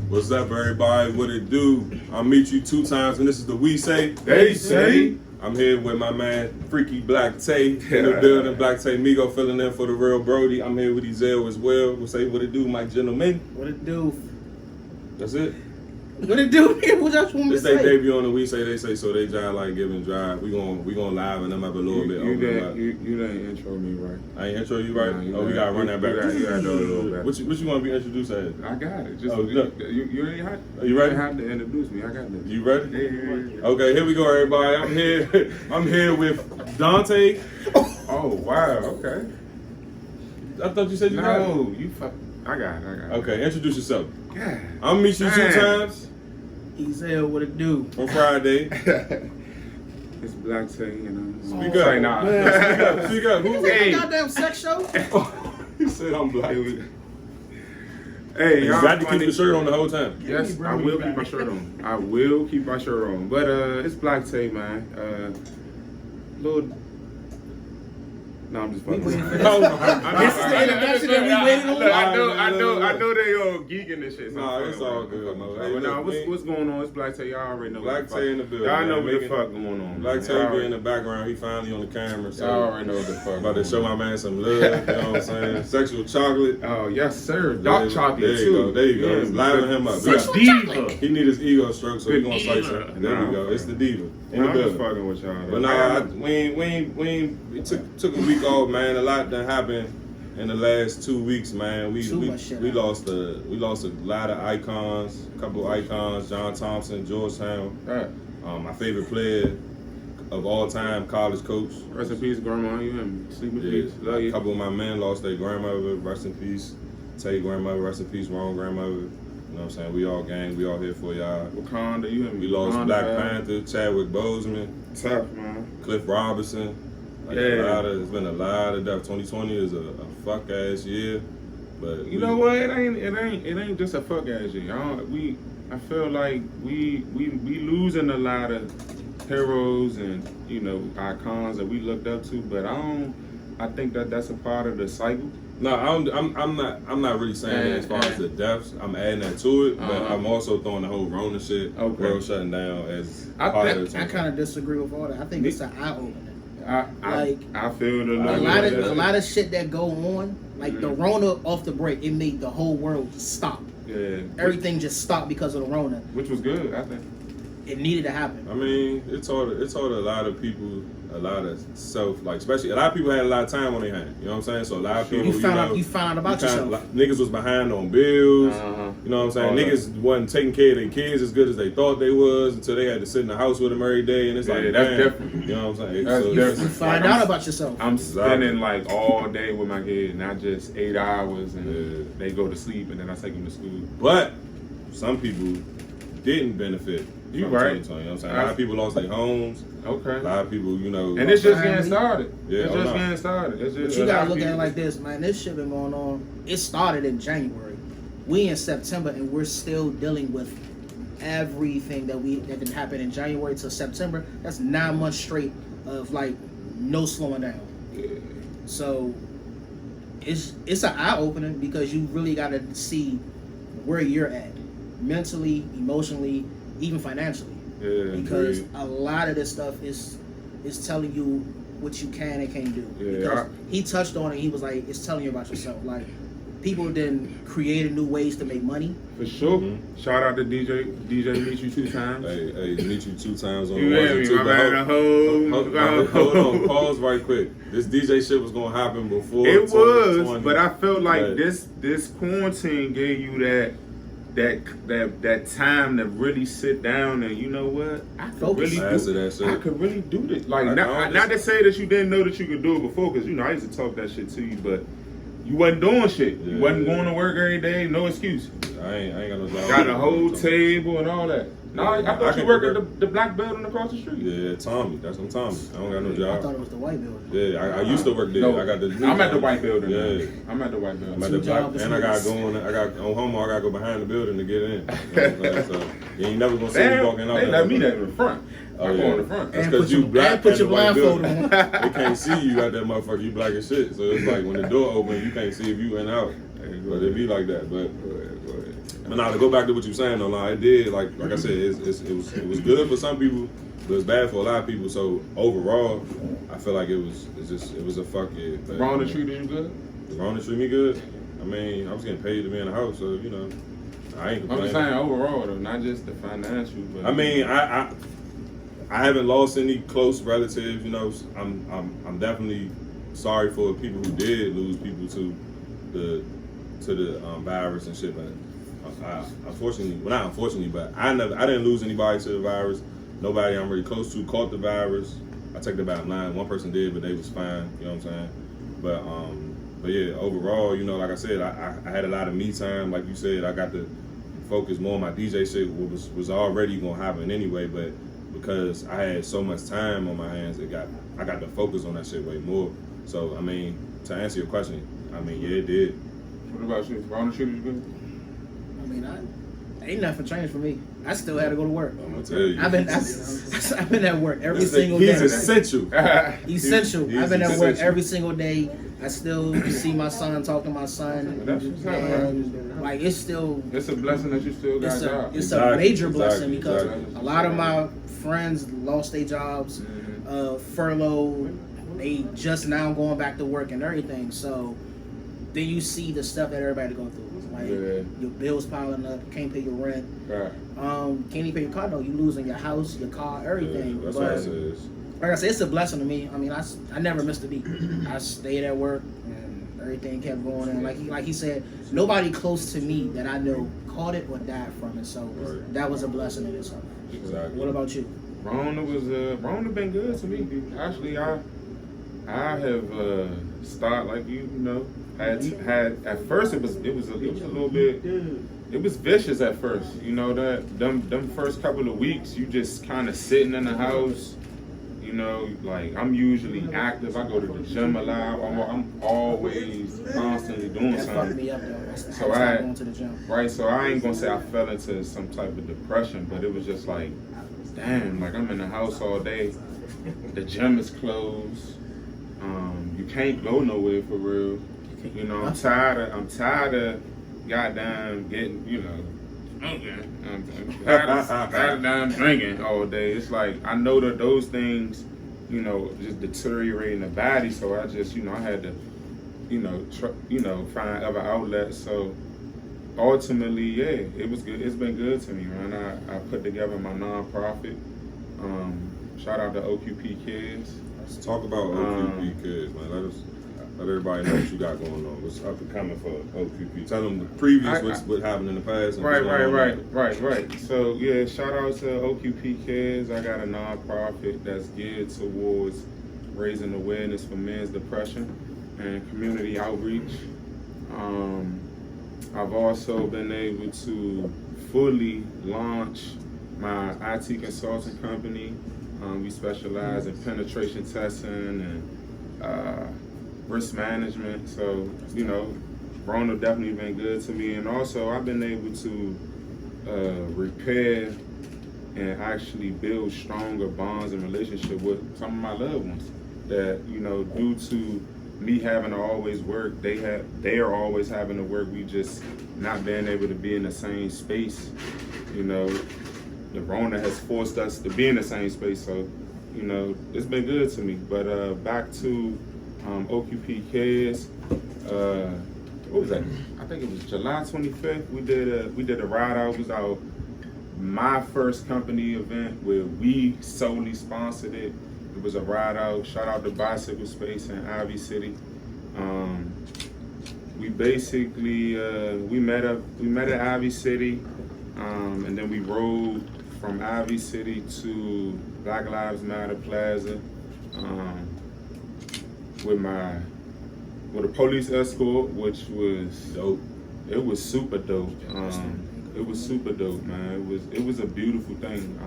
What's up, everybody? What it do? I'll meet you 2 times, and this is the We Say They Say. I'm here with my man, Freaky Black Tay, in the building. Black Tay Migo filling in for the real Brody. I'm here with Ezel as well. We'll say what it do, my gentlemen. What it do? That's it. What it do? What y'all want me to This say? they debut on the We Say They Say, so they drive like giving drive. We gonna liven them up a little bit. You didn't intro me right. I ain't intro you right? Nah, We gotta run that back. You gotta do it a little bit. What you want to be introduced as? I got it. Just look. You ain't have. You ready? You have to introduce me. I got this. You ready? Yeah. Okay, here we go, everybody. I'm here with Dante. Oh wow. Okay. I thought you said you got it. No, you fuck. I got it. Okay, introduce yourself. God. I'm gonna meet you 2 times Ezel, what it do? on Friday. It's Black Tay, you know. Speak Oh, up. Say nah. Speak up. Is Who? this Hey. a goddamn sex show? He said I'm black. Hey, You y'all got to funny. keep the shirt on the whole time. Yes, Give me I will Brody keep my back. shirt on. I will keep my shirt on. But it's Black Tay, man. Little. No, I'm just fucking. We waiting for Oh, This is the introduction that we waited on. I know they all geeking and shit. So Nah, I'm it's fucking all with good, it. man. But Hey, nah, look, what's going on? It's Black Tay. Y'all already know. Black what the Tay fuck. in the building. Y'all know man. what the Making- fuck going on. Black man. Tay Y'all be in the background. He finally on the camera. So Y'all already know what the fuck. about to show my man some love. You know what I'm saying? Sexual chocolate. Oh yes, sir. There Dark you chocolate go. too. There you go. Yeah, Let's liven him up. We got- Diva. He need his ego stroke, so The we gonna slice diva. him. There Nah, we go. It's the diva in Nah, the I'm just building. fucking with y'all. But nah, we took a week off, man. A lot done happened in the last 2 weeks, man. We lost a lot of icons, a couple icons. John Thompson, Georgetown. My favorite player of all time, college coach. Rest in peace, grandma. You and sleep in Yeah, peace. Love a you. couple of my men lost their grandmother. Rest in peace. Tay grandmother. Rest in peace, wrong grandmother. You know what I'm saying? We all gang. We all here for y'all. Wakanda, you and me. We lost Wakanda, Black man. Panther, Chadwick Boseman, Tough, man. Cliff Robinson. Like Yeah. it's been a lot of death. 2020 is a fuck ass year, but You know what? It ain't just a fuck ass shit. I feel like we losing a lot of heroes and icons that we looked up to, but I think that's a part of the cycle. No, I'm not really saying that as far as the deaths. I'm adding that to it, but I'm also throwing the whole Rona shit, world shutting down as part of the I kind of disagree with all that. I think it's an eye opener. I feel a lot of shit that go on, like the Rona off the break, it made the whole world just stop. Yeah. Everything just stopped because of the Rona. Which was good, I think. It needed to happen. I mean, it taught a lot of people a lot of self, like especially a lot of people had a lot of time on their hand. You know what I'm saying? So a lot of people, you found out about yourself. Niggas was behind on bills. You know what I'm saying? Niggas wasn't taking care of their kids as good as they thought they was until they had to sit in the house with them every day. And it's like, that's damn, different. You know what I'm saying? That's So different. You find out about yourself. I'm spending like all day with my kids, not just 8 hours, and they go to sleep, and then I take them to school. But some people didn't benefit. You from right. 2020, you know what I'm saying? A lot of people lost their homes. Okay. A lot of people, And it's just getting started. Yeah, It's just getting started. It's just, But you gotta look at it like this, man. This shit been going on. It started in January. We in September, and we're still dealing with everything that didn't happen in January to September. That's 9 months straight of like no slowing down. Yeah. So it's an eye opener because you really gotta see where you're at, mentally, emotionally, even financially. Yeah, Because agreed. a lot of this stuff is telling you what you can and can't do. Yeah, Because he touched on it. He was like, it's telling you about yourself. Like, people then created new ways to make money. For sure. Shout out to DJ meet you 2 times. Hey, meet you 2 times on You the hear ones me, and two. my man? Hold on, pause right quick. This DJ shit was gonna happen before. It was, 2020. but I felt like this quarantine gave you that time to really sit down and you know what? I could really do this. Like not to say that you didn't know that you could do it before, because I used to talk that shit to you, but you wasn't doing shit. You wasn't going to work every day, no excuse. I ain't got no job. Got a whole table and all that. No, I thought you worked at the black building across the street. Yeah, Tommy. That's on Tommy. I don't got no job. I thought it was the white building. Yeah, I used to work there. No, I got the. I'm at the white building. Yeah, now. I'm at the white building. I'm at the black, jobs, and I got going. I got on homo. I got to go behind the building to get in. You know what I'm saying? So you ain't never gonna see me walking out. They let me in the front. I go in the front. That's because you black and put at your the white blindfold building. on. They can't see you out that motherfucker. You black as shit. So it's like when the door open, you can't see if you went out. But it be like that. But But now to go back to what you were saying, though, like, it did, like I said, it was good for some people, but it was bad for a lot of people. So overall, I feel like it was a fuck yeah. Rona treated you good? Rona treated me good. I mean, I was getting paid to be in the house, so you know, I ain't complaining. I'm just saying overall though, not just the financial. But I mean, I haven't lost any close relatives. You know, I'm definitely sorry for people who did lose people to the virus and shit, but. Unfortunately, well not unfortunately, but I didn't lose anybody to the virus. Nobody I'm really close to caught the virus. I take that back line. One person did, but they was fine. You know what I'm saying? But yeah, overall, you know, like I said, I had a lot of me time. Like you said, I got to focus more on my DJ shit, which was already gonna happen anyway. But because I had so much time on my hands, I got to focus on that shit way more. So I mean, to answer your question, I mean, yeah, it did. What about you? Rona treated you good? I mean, ain't nothing changed for me. I still had to go to work. I'm gonna tell you. I've been at work every single day. He's essential. Essential. I've been at work every single day. I still see my son, talk to my son. And, like, it's still... It's a blessing that you still got a job. It's a major blessing because a lot of my friends lost their jobs, furloughed. They just now going back to work and everything. So then you see the stuff that everybody going through. Like, your bills piling up, you can't pay your rent. Right. Can't even pay your car note. You losing your house, your car, everything. Yeah, that's but what it is. like I said, it's a blessing to me. I mean, I never missed a beat. I stayed at work and everything kept going. And like he said, nobody close to me that I know caught it or died from it. So that was a blessing in itself. Exactly. What about you? Rona been good to me, dude. Actually, I have started like you know. Had at first it was a little bit, it was vicious at first, you know, that them first couple of weeks you just kind of sitting in the house, you know, like I'm usually active. I go to the gym a lot. I'm always constantly doing something. Me up, though. So going to the gym. Right, so I ain't gonna say I fell into some type of depression, but it was just like, damn, like I'm in the house all day. The gym is closed. You can't go nowhere for real. You know, I'm tired of goddamn getting, you know, I'm tired of drinking all day. It's like, I know that those things, you know, just deteriorating the body. So I just, you know, I had to, you know, find other outlets. So ultimately, yeah, it was good. It's been good to me, man. I put together my nonprofit. Shout out to OQP Kids. Let's talk about OQP Kids, man. Let everybody know what you got going on. What's up and coming for OQP? Tell them the previous, what happened in the past. And Right. So, yeah, shout out to OQP Kids. I got a nonprofit that's geared towards raising awareness for men's depression and community outreach. I've also been able to fully launch my IT consulting company. We specialize in penetration testing and risk management. So, you know, Rona definitely been good to me. And also I've been able to repair and actually build stronger bonds and relationship with some of my loved ones that, you know, due to me having to always work, they are always having to work. We just not being able to be in the same space. You know, the Rona has forced us to be in the same space. So, you know, it's been good to me. But back to OQP Kids. What was that? I think it was July 25th. We did a ride out. It was my first company event where we solely sponsored it. It was a ride out. Shout out to Bicycle Space in Ivy City. We basically we met at Ivy City, and then we rode from Ivy City to Black Lives Matter Plaza with a police escort, which was dope. It was super dope. It was super dope, man. It was a beautiful thing.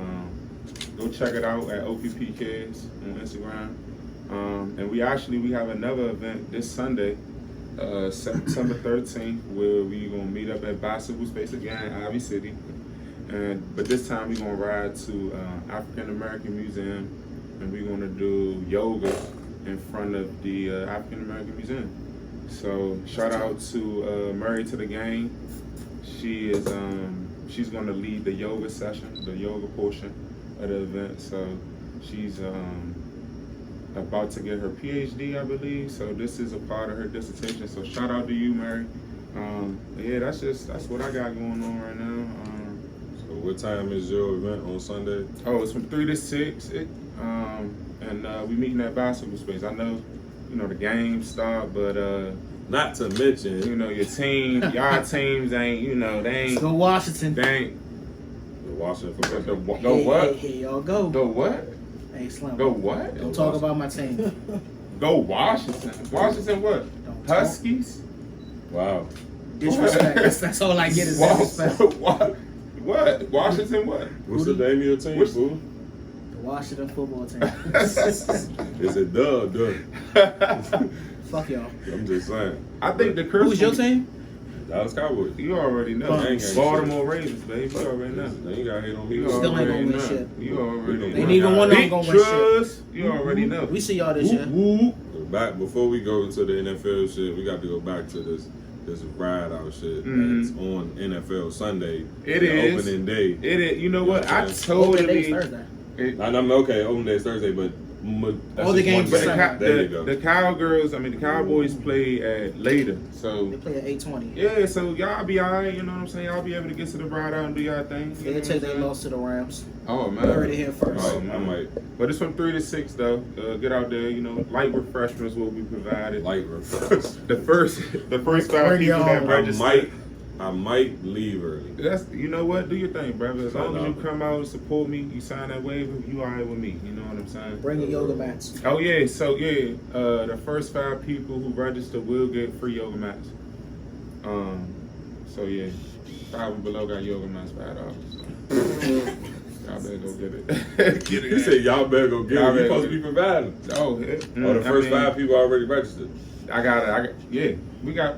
Go check it out at OQP Kids on Instagram. And we have another event this Sunday, September 13th, where we gonna meet up at Bicycle Space again, Ivy City. But this time we gonna ride to African American Museum, and we're gonna do yoga in front of the African American Museum. So shout out to Married to the Game. She is she's going to lead the yoga session, the yoga portion of the event. So she's about to get her PhD, I believe. So this is a part of her dissertation. So shout out to you, Mary. Yeah, that's what I got going on right now. So what time is your event on Sunday? Oh, it's from 3 to 6. And we meeting at basketball space. I know, the games start, but not to mention, your team, y'all teams ain't, they ain't. Go Washington. They ain't. The Washington football. Go what? Hey, y'all go. Go what? Hey, Slim. Go what? Don't talk about my team. Go Washington. Washington what? Huskies? Wow. Disrespect. That's all I get is disrespect. What? Washington what? What's the name of your team, fool? The Washington football team. Is it Doug? Fuck y'all. I'm just saying. I think the curse. Who's your team? Dallas Cowboys. You already know. Baltimore Ravens, baby. You already know. They ain't got hate on me. You Still ain't gonna win know. shit. You already know. Ain't even one of them gonna win shit. You already know. We see y'all this year. Back before we go into the NFL shit, we got to go back to this ride out shit. That's on NFL Sunday. It is opening day. It is. You know what? I Opening totally. day's Thursday. I'm okay. Opening day is Thursday, but all the games. There you go. The Cowboys play at later, so They play at 8:20. yeah. So y'all be alright. You know what I'm saying? Y'all be able to get to the ride out and do y'all thing. They take their loss to the Rams. Oh man, You heard it here first. Oh, man. I might. But it's from 3 to 6 though. Get out there. Light refreshments will be provided. Light refresh. The first 5 Bring people your that own. register. I might leave early. That's Do your thing, brother. As long as you $5. come out and support me, you sign that waiver, you alright with me. You know what I'm saying? Bring your yoga mats. Oh yeah, so yeah, the first 5 people who register will get free yoga mats. So yeah, 5 and below got yoga mats $5. So. Y'all better go get it. Get it. You said y'all better go get Y'all it. You better supposed to be providing. Oh, yeah. The first 5 people already registered. We got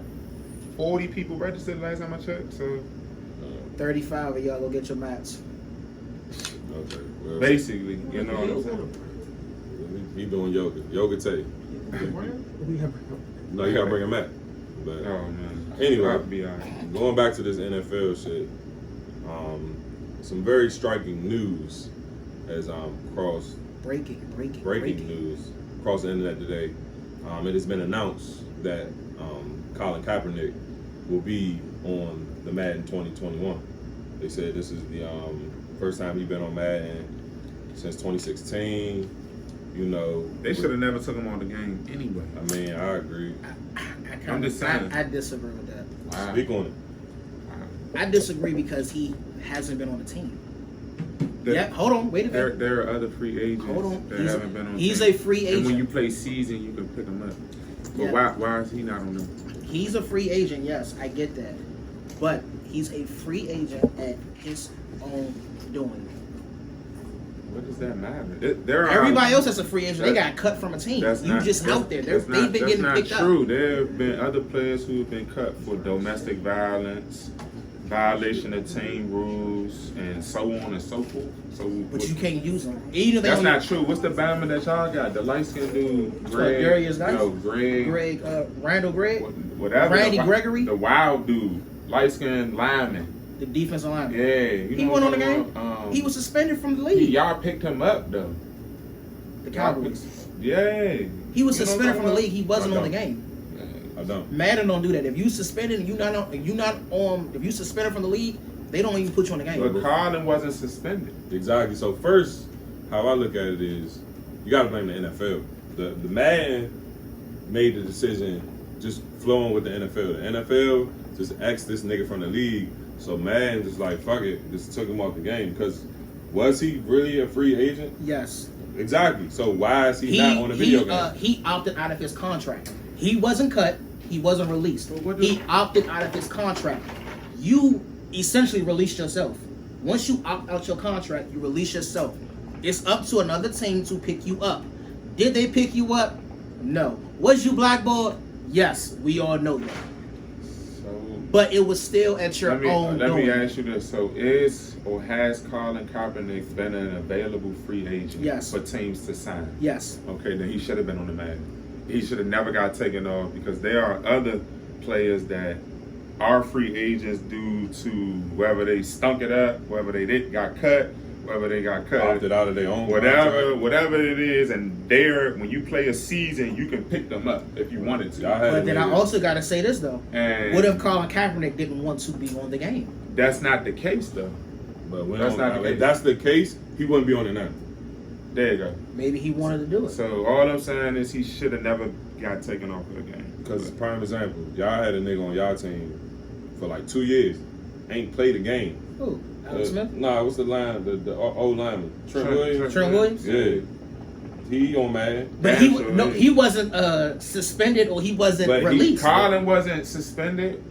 40 people registered last time I checked. So 35 of y'all go get your mats. Okay. Well, basically, you know what I'm saying. He doing yoga. Yoga Tay. No, you gotta bring him back. But Oh man. anyway, I'll be alright. going back to this NFL shit, some very striking news has crossed Breaking news across the internet today. It has been announced that Colin Kaepernick will be on the Madden 2021. They said this is the first time he's been on Madden since 2016. They should have never took him on the game anyway. I mean, I agree. I'm just saying. I disagree with that. Wow. Speak on it. I disagree because he hasn't been on the team. Hold on, wait a minute. There are other free agents Hold on. that haven't been on. He's team. a free agent. And when you play season, you can pick him up. But Yeah. why is he not on them? He's a free agent, yes, I get that. But he's a free agent at his own doing. What does that matter? Everybody else that's a free agent, they got cut from a team. You just out there. They've been getting picked up. That's not true. There have been other players who have been cut for domestic violence, violation of team rules, and so on and so forth. But you can't use them. That's not true. What's the Bama that y'all got? The light skinned dude, Greg. Darius Geis? Greg. Randall Gregg? Whatever. Randy Gregory? The wild dude, light skinned lineman. The defensive lineman. Yeah. He went on the game. He was suspended from the league. Y'all picked him up though. The Cowboys. Yeah. He was suspended from the league. He wasn't on the game. I don't. Madden don't do that. If you suspended and if you suspended from the league, they don't even put you on the game. But Colin wasn't suspended. Exactly. So first, how I look at it is, you got to blame the NFL. The Madden made the decision just flowing with the NFL. The NFL just axed this nigga from the league. So Madden just like, fuck it, just took him off the game. Because was he really a free agent? Yes. Exactly. So why is he not on the video game? He opted out of his contract. He wasn't cut. He wasn't released. He opted out of his contract. You essentially released yourself. Once you opt out your contract, you release yourself. It's up to another team to pick you up. Did they pick you up? No. Was you blackballed? Yes. We all know that. But it was still at your own Let me doing. ask you this. So has Colin Kaepernick been an available free agent for teams to sign? Yes. Okay, then he should have been on the Madden. He should have never got taken off because there are other players that our free agents due to whether they stunk it up, whether they got cut, whether they got cut, opted out of their own whatever it is, and when you play a season, you can pick them up if you wanted to. But then I also got to say this though: and what if Colin Kaepernick didn't want to be on the game? That's not the case though. But if that's the case, he wouldn't be on it now. There you go. Maybe he wanted to do it. So all I'm saying is he should have never got taken off of the game. Because prime example, y'all had a nigga on y'all team for like 2 years, ain't played a game. Who? Alex Smith? Nah, what's the line? The old lineman, Trent Williams. Trent Williams? Yeah, he on Madden. But he wasn't suspended or he wasn't released. Colin wasn't suspended.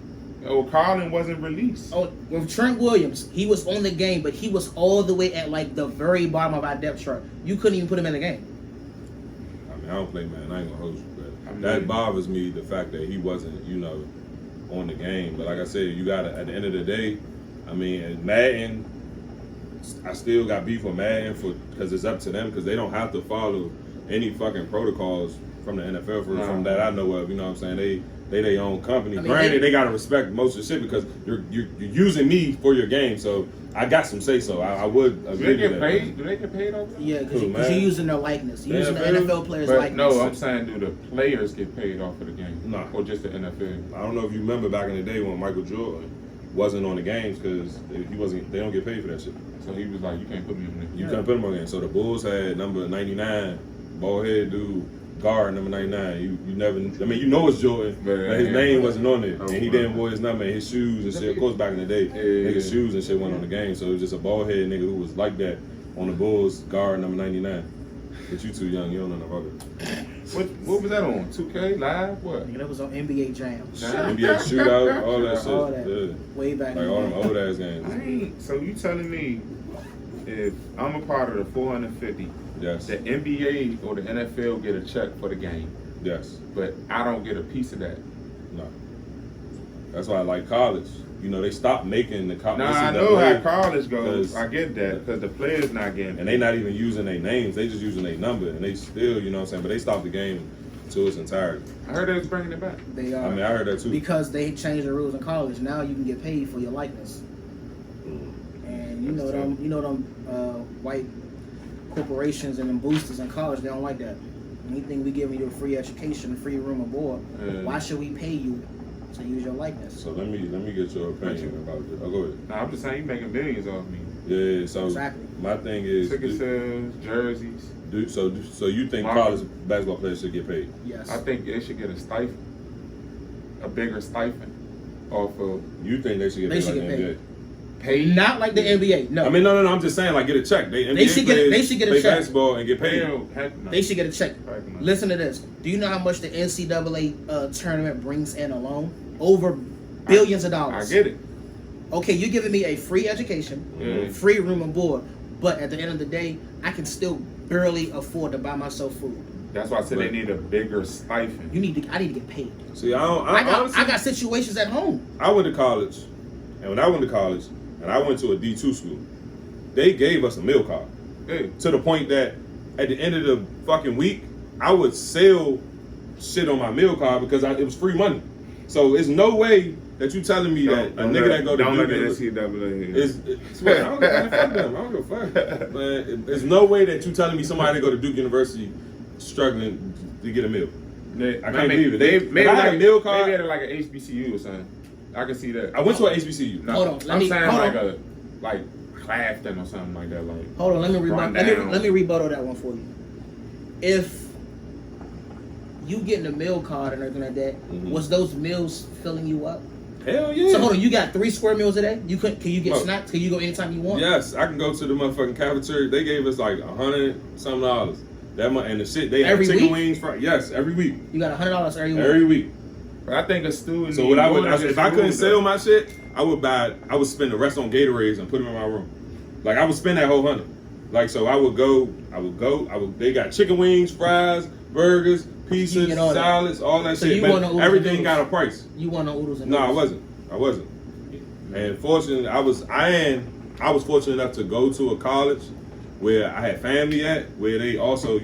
Oh, Colin wasn't released. Oh, with Trent Williams, he was on the game, but he was all the way at like the very bottom of our depth chart. You couldn't even put him in the game. I mean, I don't play Madden. I ain't gonna hold you, but that bothers me. The fact that he wasn't, on the game. But like I said, you gotta. At the end of the day, I mean, Madden. I still got beef with Madden because it's up to them because they don't have to follow any fucking protocols from the NFL from that I know of. You know what I'm saying? They their own company. I mean, granted, they gotta respect most of the shit because you're using me for your game, so I got some say so. I would agree do to that. Do they get paid off? Yeah, because you're using their likeness. You're using the NFL players' likeness. No, I'm saying, do the players get paid off of the game? No. Or just the NFL? I don't know if you remember back in the day when Michael Jordan wasn't on the games because he wasn't. They don't get paid for that shit. So he was like, you can't put me on the game. You can't put him on the game. So the Bulls had number 99, bald head dude. Guard number 99. You never. I mean, it's Jordan, but his name wasn't on it, and he didn't wear his number and his shoes and shit. Of course, back in the day, niggas' shoes and shit went on the game, so it was just a bald head nigga who was like that on the Bulls. Guard number 99. But you too young. You don't know about it. What was that on? 2K Live? What? That was on NBA Jam. NBA Shootout, all that shit. All that. Yeah. Way back. Like all them old ass games. So you telling me if I'm a part of the 450? Yes. The NBA or the NFL get a check for the game. Yes. But I don't get a piece of that. No. That's why I like college. They stopped making the college. Nah, I know how college goes. I get that because the players not getting. And they not even using their names. They just using their number, and they still, you know what I'm saying. But they stopped the game to its entirety. I heard they was bringing it back. They are. I mean, I heard that too. Because they changed the rules in college. Now you can get paid for your likeness. And you know them white corporations and them boosters in college, they don't like that. Anything we give you a free education, free room and board, why should we pay you to use your likeness? So let me get your opinion about this. Go ahead. Nah, I'm just saying you making millions off me. Yeah, so exactly. My thing is ticket sales, jerseys. So you think college basketball players should get paid? Yes. I think they should get a stipend, a bigger stipend off of. You think they should get paid like the NBA? Paid? Not like the NBA. No. I mean, no. I'm just saying, like, get a check. They should get a check. Basketball and get paid. They should get a check. Listen to this. Do you know how much the NCAA tournament brings in alone? Over billions of dollars. I get it. Okay, you're giving me a free education, free room and board, but at the end of the day, I can still barely afford to buy myself food. That's why I said they need a bigger stipend. I need to get paid. See, I got situations at home. I went to college, and when I went to college, and I went to a D2 school, they gave us a meal card. To the point that at the end of the fucking week, I would sell shit on my meal card because it was free money. So it's no way that you telling me that a nigga that go to Duke I don't give a fuck. Man, there's no way that you telling me somebody that go to Duke University struggling to get a meal. I can't believe it. Maybe like a meal card. Maybe like an HBCU or something. I can see that. I went to an HBCU. Hold on, like Clafton or something like that. Like, hold on, let me rebuttal that one for you. If you getting a meal card and everything like that, was those meals filling you up? Hell yeah. So hold on, you got 3 square meals a day? Can you get snacks? Can you go anytime you want? Yes, I can go to the motherfucking cafeteria. They gave us like $100-something. That much, and the shit they have chicken wings. Yes, every week. You got $100 every week. Every week. But I think a student. So if I couldn't sell my shit, I would spend the rest on Gatorades and put them in my room. Like I would spend that whole $100. Like so, I would go. They got chicken wings, fries, burgers, pizzas, salads, all that shit. But everything got a price. You want no oodles and no, I wasn't. And fortunately, I was fortunate enough to go to a college where I had family at, where they also,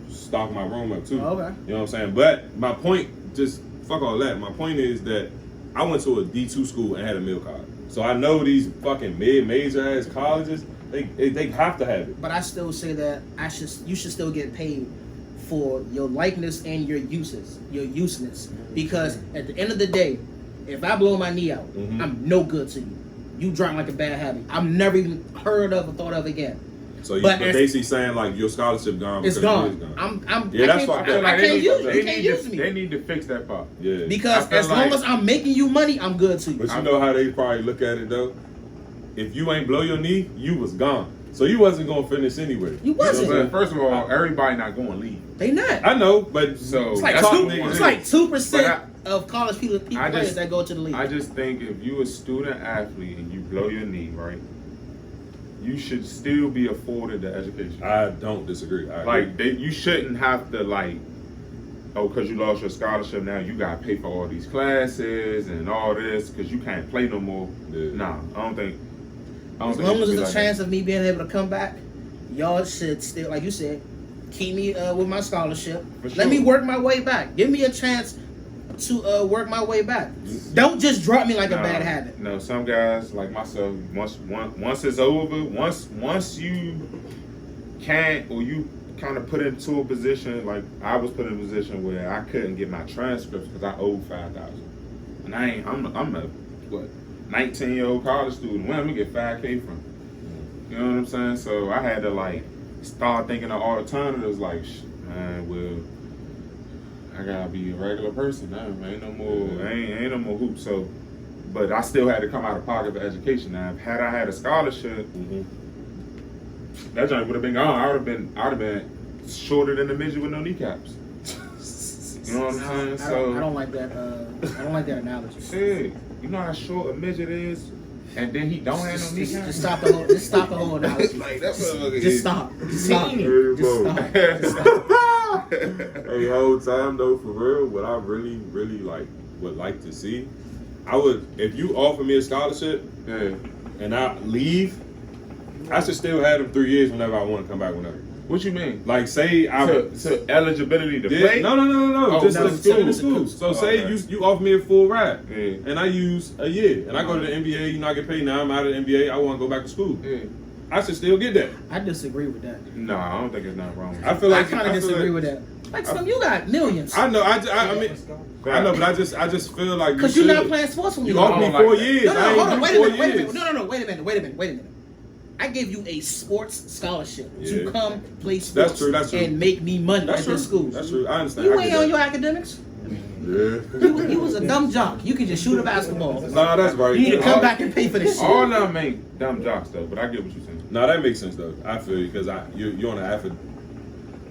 stock my room up too. Okay. You know what I'm saying? But my point, just fuck all that. My point is that I went to a D2 school and had a meal card. So I know these fucking mid-major ass colleges, they have to have it. But I still say that you should still get paid for your likeness and your useness. Because at the end of the day, if I blow my knee out, I'm no good to you. You drop like a bad habit. I'm never even heard of or thought of again. So you basically saying like your scholarship gone. It's gone. That's fucked up. I can't use you. You can't use me. They need to fix that part. Yeah. Because as long as I'm making you money, I'm good to you. But you know how they probably look at it though? If you ain't blow your knee, you was gone. So you wasn't gonna finish anyway. You wasn't. But first of all, everybody not going to leave. They not. I know, but so it's like 2% of college players that go to the league. I just think if you a student athlete and you blow your knee, right, you should still be afforded the education. I don't disagree. You shouldn't have to because you lost your scholarship now you gotta pay for all these classes and all this because you can't play no more. Yeah. Nah, I don't think. As long as there's a chance of me being able to come back, y'all should still, like you said, keep me with my scholarship. Sure. Let me work my way back. Give me a chance to work my way back. Don't just drop me like a bad habit. No, some guys like myself, once it's over, once you can't or you kind of put into a position like I was put in a position where I couldn't get my transcripts because I owed $5,000, and I'm a 19-year-old college student. Where am I get $5K from? You know what I'm saying? So I had to start thinking of alternatives. Like, man, well, I gotta be a regular person now. Ain't no more hoops. So, but I still had to come out of pocket for education. Now, had I had a scholarship, that joint would have been gone. I would have been shorter than the midget with no kneecaps. You know what I'm saying? So I don't like that. I don't like that analogy. Shit, you know how short a midget is, and then he don't have no kneecaps. Just stop the whole analogy. Just stop. Hey, whole time though, for real, what I really would like to see, I would, if you offer me a scholarship and I leave, I should still have them 3 years whenever I want to come back whenever. What you mean? Like, say to eligibility to play? No. Oh, just no, to school. So say you offer me a full ride, and I use a year, and I go to the NBA. I get paid now. I'm out of the NBA. I want to go back to school. I should still get that. I disagree with that. No, I don't think it's not wrong. I feel like I kind of disagree with that. Like you got millions. I know. I mean, I know, but I just feel like because you're not playing sports for me. You offered me 4 years. No, hold on. Wait a minute. No. Wait a minute. I gave you a sports scholarship to come play sports and make me money at this school. That's true. I understand. You ain't on your academics. Yeah. You was a dumb jock. You could just shoot a basketball. Nah, that's right. You need to come back and pay for this shit. All of them ain't dumb jocks though, but I get what you're saying. No, that makes sense though. I feel you because you're on an athlete.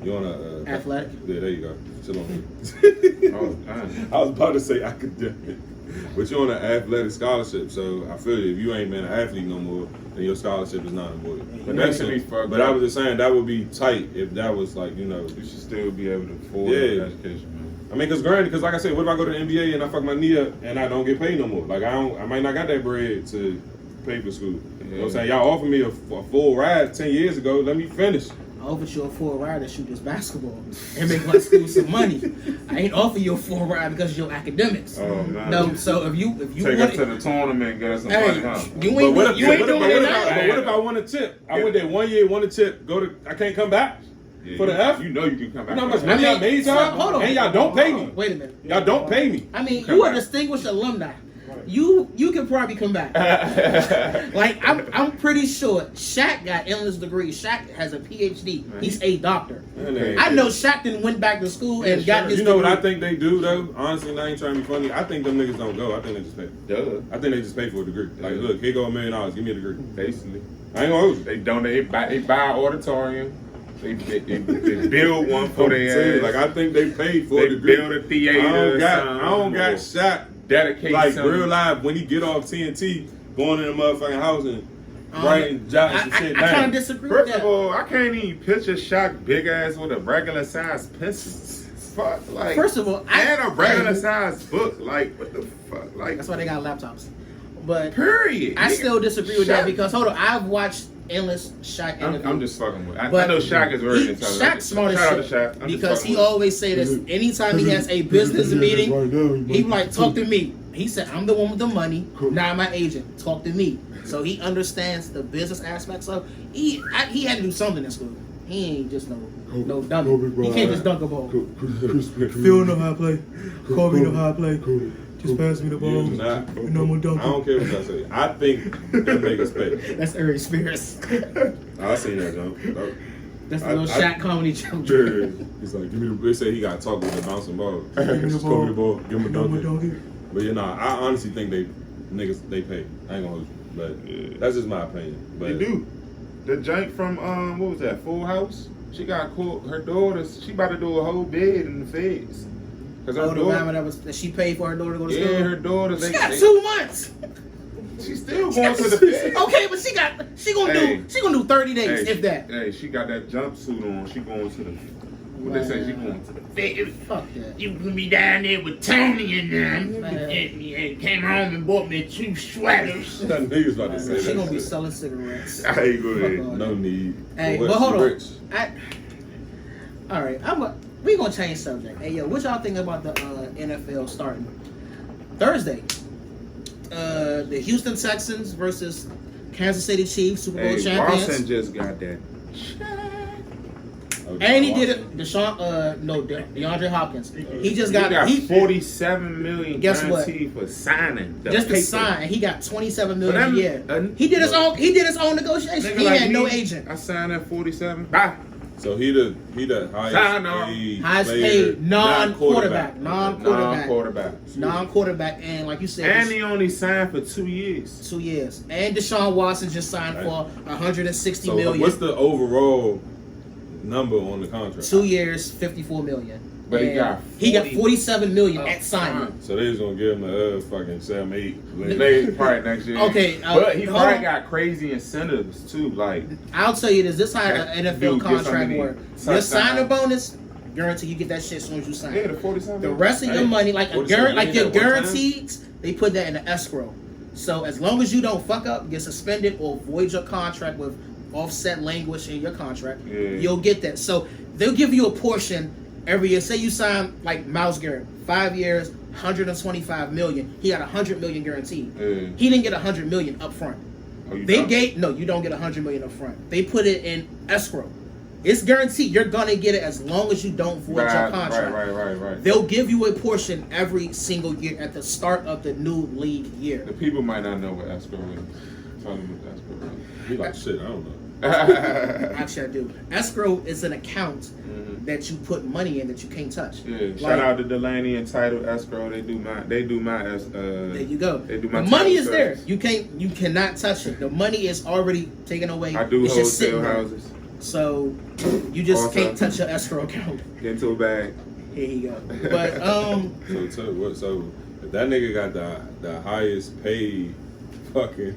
You're on a athletic. Yeah, there you go. Chill on me. I was about to say academic, but you're on an athletic scholarship. So I feel you. If you ain't been an athlete no more, then your scholarship is not important. But that should be fucked. But I was just saying that would be tight if that was you should still be able to afford education, man. I mean, because like I said, what if I go to the NBA and I fuck my knee up and I don't get paid no more? Like I might not got that bread to pay for school. You know what I'm saying? Y'all offered me a full ride 10 years ago. Let me finish. I offered you a full ride to shoot this basketball and make my school some money. I ain't offer you a full ride because of your academics. Oh man. No, so if you take us to the tournament and get us some money, huh? You ain't doing it now. But what if I want a tip? I went there 1 year, won a tip. I can't come back for the F. You know you can come back. You know how much money I made y'all? Hold on. And y'all don't pay me. Wait a minute. Y'all don't pay me. I mean, you are a distinguished alumni. You can probably come back. Like I'm pretty sure Shaq got endless degrees. Shaq has a PhD. He's a doctor. I know Shaq didn't went back to school and got his. You know what I think they do though? Honestly, I ain't trying to be funny. I think them niggas don't go. I think they just pay. I think they just pay for a degree. Like, look, here go $1 million. Give me a degree. Basically, I ain't gonna hold you. They donate. They buy an auditorium. They build one for their ass. Like I think they paid for a degree. They build a theater. I don't got Shaq. Dedicate like real life when he get off TNT, going in the motherfucking house and writing jokes and shit. I kind of disagree with that. First of all, I can't even picture Shaq big ass with a regular size pencil. Fuck, like. First of all, and a regular size book. Like what the fuck? Like that's why they got laptops. But period. I still disagree with that because hold on, I've watched endless Shaq interviews. I'm just fucking with. I know Shaq is very intelligent. Shaq's smart as shit. Shout out to Shaq. Because he always say this anytime he has a business meeting. He like talk to me. He said, I'm the one with the money, not my agent. Talk to me. So he understands the business aspects of. He had to do something in school. He ain't just no dummy. He can't just dunk a ball. Phil know how to play. Kobe know how to play. Just pass me the ball. And I'm gonna dunk. I don't care what I say. I think them niggas pay. That's Eric Spears. I seen that jump. That's the little Shaq comedy jump. He's like, give me the. They say he got to talk with the bouncing ball. Give me the ball. Give me the ball. Give him a dunk. But you know, I honestly think they pay. I ain't gonna hold you, but that's just my opinion. But they do. The jank from what was that? Full House. She got caught. Her daughter. She about to do a whole bed in the feds. Cause her daughter, that she paid for her daughter to go to school. Yeah, her daughter. She got 2 months. She's still going to the feds. Okay, but she gonna do 30 days if that. Hey, she got that jumpsuit on. She going to the. What they say? She going to the feds. Fuck that. You gonna be down there with Tony and them, and came home and bought me 2 sweaters. That nigga's about to say that. She gonna be shit. selling cigarettes. Hey, go ahead. No need. Hey, but hold on. All right, we gonna change subject. Hey, yo, what y'all think about the NFL starting Thursday? The Houston Texans versus Kansas City Chiefs, Super Bowl champions. Watson just got that. And he did it. DeAndre Hopkins. He just got $47 million. Guess what? For signing. Just to sign, and he got $27 million a year. He did his own negotiation. He had no agent. I signed at 47. Bye. So he the highest paid non-quarterback, and like you said, and he only signed for 2 years. 2 years, and Deshaun Watson just signed for $160 million. What's the overall number on the contract? 2 years, $54 million. But and he got $47 million at signing. So they was gonna give him a fucking 7-8. They probably next year. Okay, but he probably got crazy incentives too. Like I'll tell you this how an NFL contract works. Your signing bonus, guarantee you get that shit as soon as you sign. Yeah, the 47. The rest of your money, like your guarantees, they put that in the escrow. So as long as you don't fuck up, get suspended, or void your contract with offset language in your contract, you'll get that. So they'll give you a portion every year. Say you sign like Myles Garrett, 5 years, $125 million. He got $100 million guaranteed. He didn't get $100 million up front. You don't get $100 million up front. They put it in escrow. It's guaranteed. You're gonna get it as long as you don't void your contract. Right. They'll give you a portion every single year at the start of the new league year. The people might not know what escrow is. Tell them what escrow is. He like shit. I don't know. Actually, I do. Escrow is an account that you put money in that you can't touch. Yeah. Shout out to Delaney and Title Escrow. They do my. There you go. They do my. The money is there. You cannot touch it. The money is already taken away. I do it's wholesale houses. So you just can't touch your escrow account. Get into a bag. Here you go. But So if that nigga got the highest paid fucking,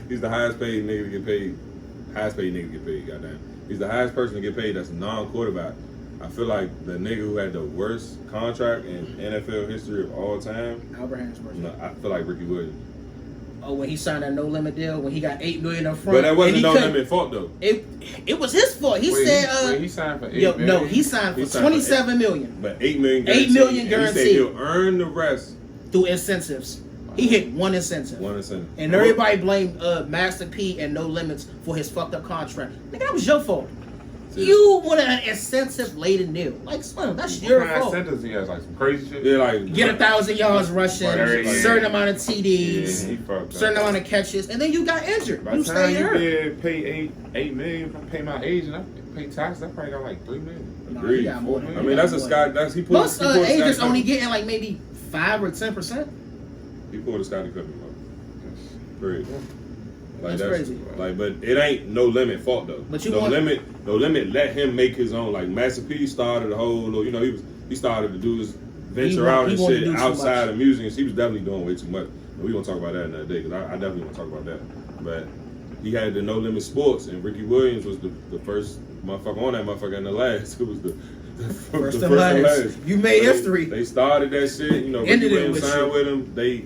he's the highest paid nigga to get paid. Highest paid nigga to get paid, goddamn. He's the highest person to get paid that's a non-quarterback. I feel like the nigga who had the worst contract in NFL history of all time. Albert Hansberg. I feel like Ricky Williams. Oh, when he signed that no limit deal, when he got $8 million up front. But that wasn't no limit fault though. It was his fault. He said he signed for $8 million. No, he signed for $27 million. But $8 million guaranteed. $8 million guaranteed. He said he'll earn the rest through incentives. He hit one incentive. And everybody blamed Master P and No Limits for his fucked up contract. Nigga, that was your fault. You wanted an incentive-laden deal. Like, son, that's your fault. Incentives, he has like some crazy shit. Yeah, like get 1,000 yards rushing, certain amount of TDs, certain amount of catches, and then you got injured. By the time you did pay $8 million, pay my agent, I pay taxes. I probably got like $3 million. No, he got more than I mean, that's a Scott. He pulled. Most agents only getting like maybe 5 or 10%. He pulled a Scotty Pippen. Crazy. Like that's crazy. Like, but it ain't No Limit fault though. But No Limit let him make his own. Like Master P started the whole. You know, he started to do this venture out and shit outside of music. And he was definitely doing way too much. And we gonna talk about that another day because I definitely want to talk about that. But he had the No Limit Sports, and Ricky Williams was the first motherfucker on that motherfucker, and the last. It was the first and last. You made history. They started that shit. You know, Ricky Williams signed with him. They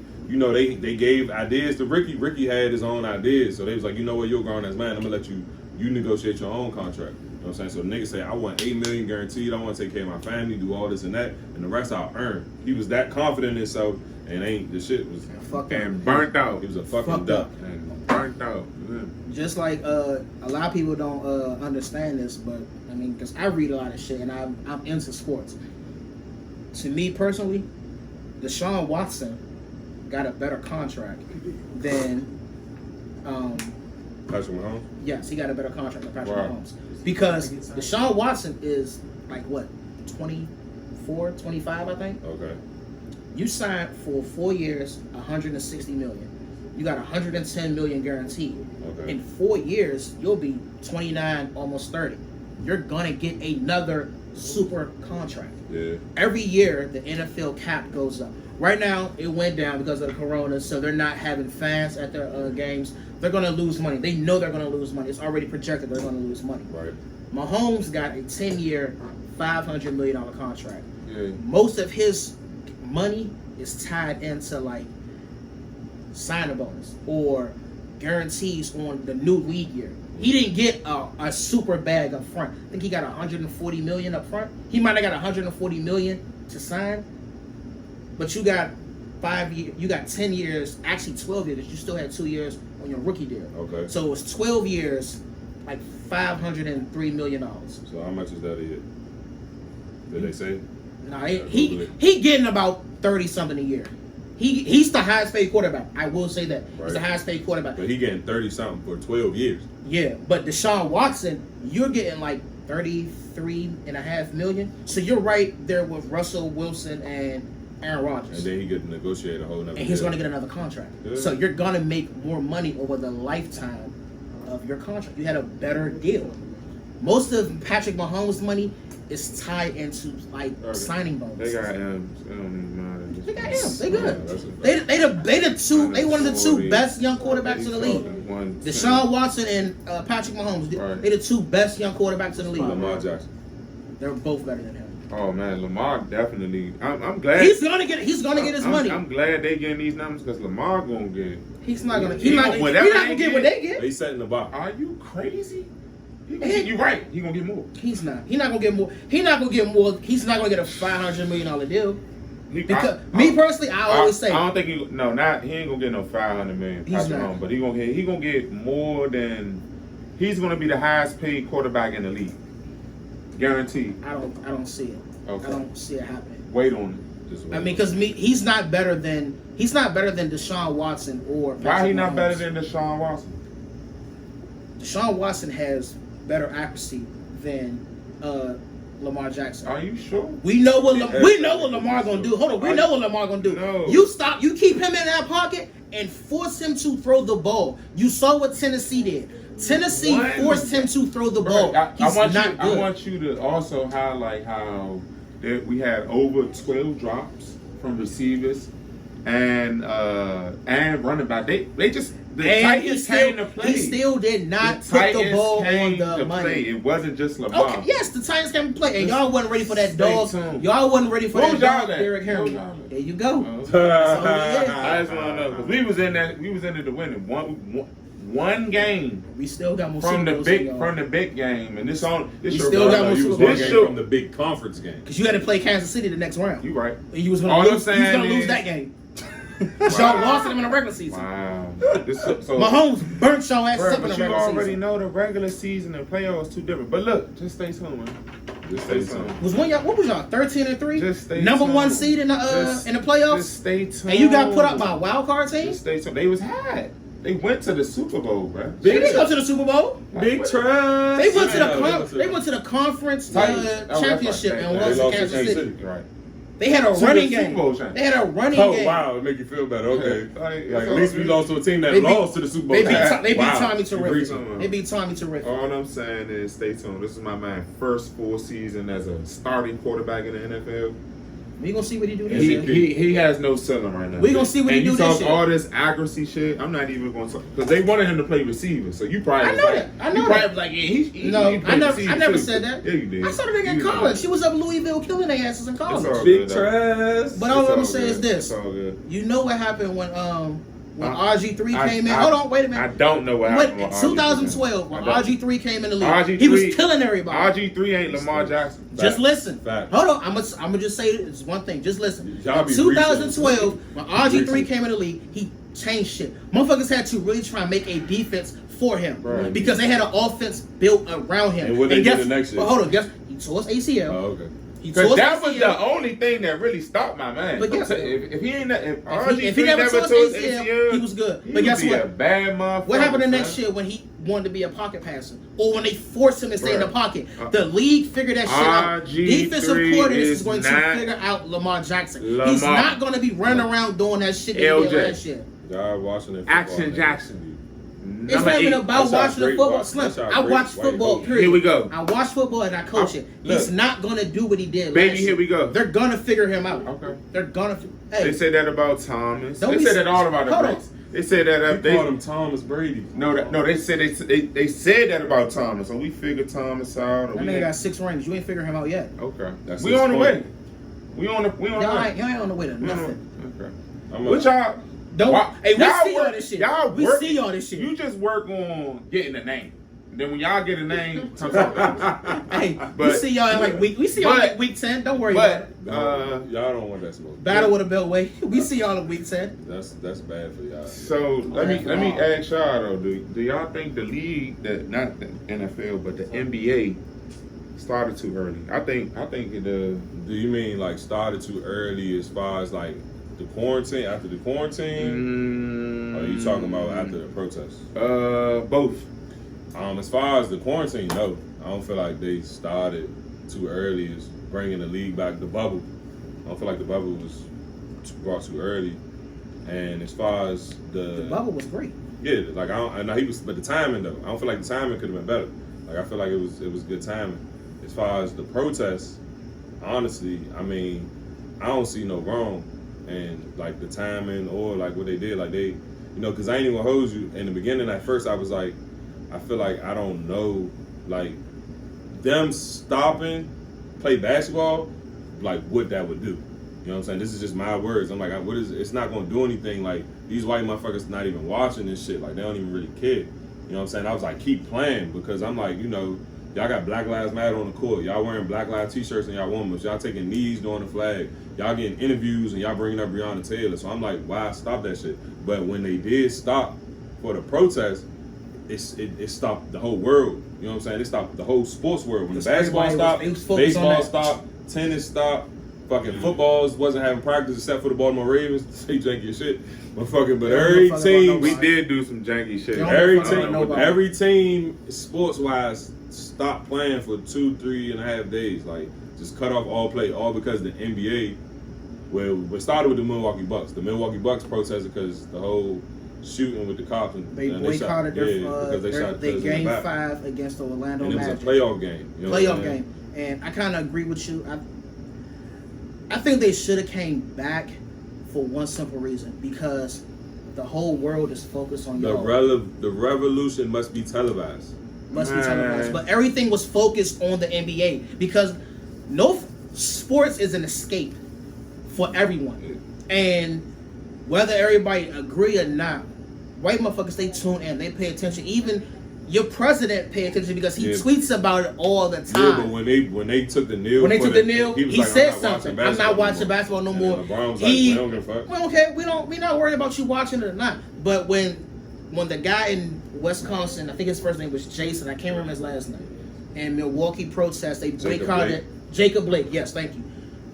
gave ideas to Ricky. Ricky had his own ideas, so they was like, you know what, you're a grown ass man. I'm gonna let you negotiate your own contract. You know what I'm saying? So the nigga say, I want $8 million guaranteed. I want to take care of my family, do all this and that, and the rest I'll earn. He was that confident in himself and the shit was burnt out. He was a fucking duck. And burnt out. Just like a lot of people don't understand this, but I mean, because I read a lot of shit and I'm into sports. To me personally, Deshaun Watson got a better contract than Patrick Mahomes? Yes, he got a better contract than Patrick Mahomes. Because Deshaun Watson is like what, 24, 25, I think? Okay. You signed for 4 years, $160 million. You got $110 million guaranteed. Okay. In 4 years, you'll be 29, almost 30. You're gonna get another super contract. Yeah. Every year, the NFL cap goes up. Right now, it went down because of the corona, so they're not having fans at their games. They're going to lose money. They know they're going to lose money. It's already projected they're going to lose money. Right. Mahomes got a 10-year, $500 million contract. Yeah. Most of his money is tied into, like, sign-a bonus or guarantees on the new league year. He didn't get a super bag up front. I think he got $140 million up front. He might have got $140 million to sign. But you got 5 years, you got 10 years, actually 12 years. You still had 2 years on your rookie deal. Okay. So it was 12 years, like $503 million. So how much is that a year? Did they say? Nah, he getting about 30 something a year. He's the highest paid quarterback. I will say that. Right. He's the highest paid quarterback. But he getting 30 something for 12 years. Yeah, but Deshaun Watson, you're getting like $33.5 million. So you're right there with Russell Wilson and Aaron Rodgers. And then he get to negotiate a whole nother And he's deal. going to get another contract. Yeah. So you're going to make more money over the lifetime of your contract. You had a better deal. Most of Patrick Mahomes' money is tied into like signing bonus. They got M's. It don't even matter. They got M's. They good. Yeah, They one of the two best young quarterbacks in the league. Deshaun Watson and Patrick Mahomes. Right. They're the two best young quarterbacks in the league. Lamar Jackson. They're both better than him. Oh man, Lamar definitely. I'm glad He's gonna get his money. I'm glad they getting these numbers because Lamar gonna get. He's not gonna. He He's not gonna- gonna whatever get they what they get. He's setting the bar. Are you crazy? You're right. He gonna get more. He's not. He's not gonna get more. He's not gonna get more. He's not gonna get a $500 million deal. Because me personally, I always say I don't think he ain't gonna get no $500 million. He's not. But he gonna get more than. He's gonna be the highest paid quarterback in the league, guaranteed. I don't see it. Okay. I don't see it happening. Wait on it. Just I mean, because he's not better than Deshaun Watson or Patrick Why he not Mahomes. better than Deshaun Watson? Deshaun Watson has better accuracy than Lamar Jackson. Are you sure? We know what Lamar gonna do. Hold on, we know what Lamar gonna do. No. You keep him in that pocket and force him to throw the ball. You saw what Tennessee did. Tennessee forced him to throw the ball. He's not good. I want you to also highlight how we had over 12 drops from receivers and running back. They just the Titans came to play. He still did not put the ball on the money. It wasn't just Lamar. Okay, yes, the Titans came to play, and y'all wasn't ready for that Stay dog. tuned. Y'all wasn't ready for that dog, at? Derrick Henry. Where y'all at? There you go. I yeah. just want to know because we was in it to win it. One game We still got more from Super the Bowls, big game, and this still show got more You Super was Bowl one This game show- from the big conference game. because you had to play Kansas City the next round. You right? And you was All gonna I'm lose. You saying was gonna lose is- that game. Y'all lost them in the regular season. Wow. Mahomes burnt y'all asses Bro, up in the but you regular already season. know the regular season and playoffs too different. But look, just stay tuned, man. Just say something. What was y'all 13-3? Just stay Number tuned. one seed in the playoffs. Just stay tuned. And you got put up by a wild card team. Just stay tuned. They was high. They went to the Super Bowl, bro. They didn't go to the Super Bowl. Big trash. They went to the conference championship and They lost to lost to Kansas Kansas City. City. Right. They had a To running the Super game. Bowl champ. They had a running Oh game. wow, it make you feel better. Okay, Like, like at least we lost to a team that They beat- lost to the Super Bowl. They beat Wow. Tommy You Terrific. preaching. They beat Tommy Terrific. all I'm saying is stay tuned. This is my man first full season as a starting quarterback in the NFL. We gonna see what he do this year. He has no ceiling right now. We gonna see what he and do you this talk year. all this accuracy shit. I'm not even going to because they wanted him to play receiver. So you probably I was know like, that. I know you probably that. was like, yeah, he No, he I played never receiver never too. said that. Yeah, you did. I saw the nigga in You college. did. She was up in Louisville killing their asses in college. It's all Big good, though. trash. But all It's I'm all saying is good. this: It's all good. you know what happened when RG3 came in. Hold on, wait a minute. I don't know what happened. In 2012, when RG3 came in the league, RG3, he was killing everybody. RG3 ain't Lamar Jackson. Just listen. Fact. Hold on. I'm gonna just say it's one thing. Just listen. In Y'all be 2012, when RG3 reaching. came in the league, he changed shit. Motherfuckers had to really try and make a defense for him because they had an offense built around him. And what they did the next year? Well, hold on. Guess he tore his ACL. Oh, okay. Because that was the only thing that really stopped my man. But guess if he ain't, if he never tore his ACL, he was good. But guess what? A bad motherfucker. What happened the next year when he wanted to be a pocket passer, or when they forced him to stay in the pocket? The league figured that shit out. Defensive coordinators is going to figure out Lamar Jackson. He's not going to be running around doing that shit that he did last year. God, Washington Action Jackson. It's not even about watching the football. Slim, I watch football, period. Here we go. I watch football and I coach it. He's not going to do what he did Baby, last here year. we go. They're going to figure him out. Okay. They're going to. Hey. They say that about Thomas. Don't They be say that all about the hold Braves. They said that They called him Thomas Brady. No, they said they said that about Thomas. So we figured Thomas out. That nigga got 6 rings. You ain't figured him out yet. Okay. That's We on the way. Y'all ain't on the way to nothing. Okay. What y'all? Hey, we see all this shit. We see all this shit. You just work on getting a name. Then when y'all get a name, hey, we see y'all in like week 10. Don't worry about it. Y'all don't want that smoke. Battle with a Beltway. We see y'all in week 10. That's bad for y'all. So let me ask y'all though, do y'all think the league, that not the NFL but the NBA, started too early? I think it. Do you mean like started too early as far as like the quarantine, after the quarantine? Or are you talking about after the protests? Both. As far as the quarantine, no. I don't feel like they started too early as bringing the league back. The bubble, I don't feel like the bubble was brought too early. And as far as the bubble was great. Yeah, like I know he was, but the timing though, I don't feel like the timing could have been better. Like I feel like it was good timing. As far as the protests, honestly, I mean, I don't see no wrong in like the timing or like what they did. Like they, because I ain't even gonna hold you. In the beginning, at first, I was like, I feel like I don't know, like them stopping play basketball, like what that would do. You know what I'm saying? This is just my words. I'm like, what is? It's not gonna do anything. Like these white motherfuckers not even watching this shit. Like they don't even really care. You know what I'm saying? I was like, keep playing because I'm like, y'all got Black Lives Matter on the court. Y'all wearing Black Lives t-shirts and y'all women. Y'all taking knees during the flag. Y'all getting interviews and y'all bringing up Breonna Taylor. So I'm like, why stop that shit? But when they did stop for the protest, it stopped the whole world. You know what I'm saying? It stopped the whole sports world. When the basketball stopped, baseball stopped, tennis stopped, fucking footballs wasn't having practice except for the Baltimore Ravens. Say janky shit. But every team, we did do some janky shit. Every team, sports-wise, stopped playing for 2-3.5 days. Like, just cut off all play, all because the NBA, well, it started with the Milwaukee Bucks. The Milwaukee Bucks protested because the whole shooting with the cops. They boycotted their game 5 against the Orlando Magic. And it was a playoff game. Playoff game. And I kind of agree with you. I think they should have came back for one simple reason. Because the whole world is focused on y'all. The revolution must be televised. But everything was focused on the NBA. Because no sports is an escape for everyone. And whether everybody agree or not, white motherfuckers, they tune in, they pay attention. Even your president pay attention because he tweets about it all the time. Yeah, but when they took the kneel, he said something. I'm not watching basketball no more. LeBron was like, we don't give a fuck. Well, okay, we're not worried about you watching it or not. But when the guy in Wisconsin, I think his first name was Jason, I can't remember his last name, and Milwaukee protests, they boycotted Jacob Blake. Yes, thank you.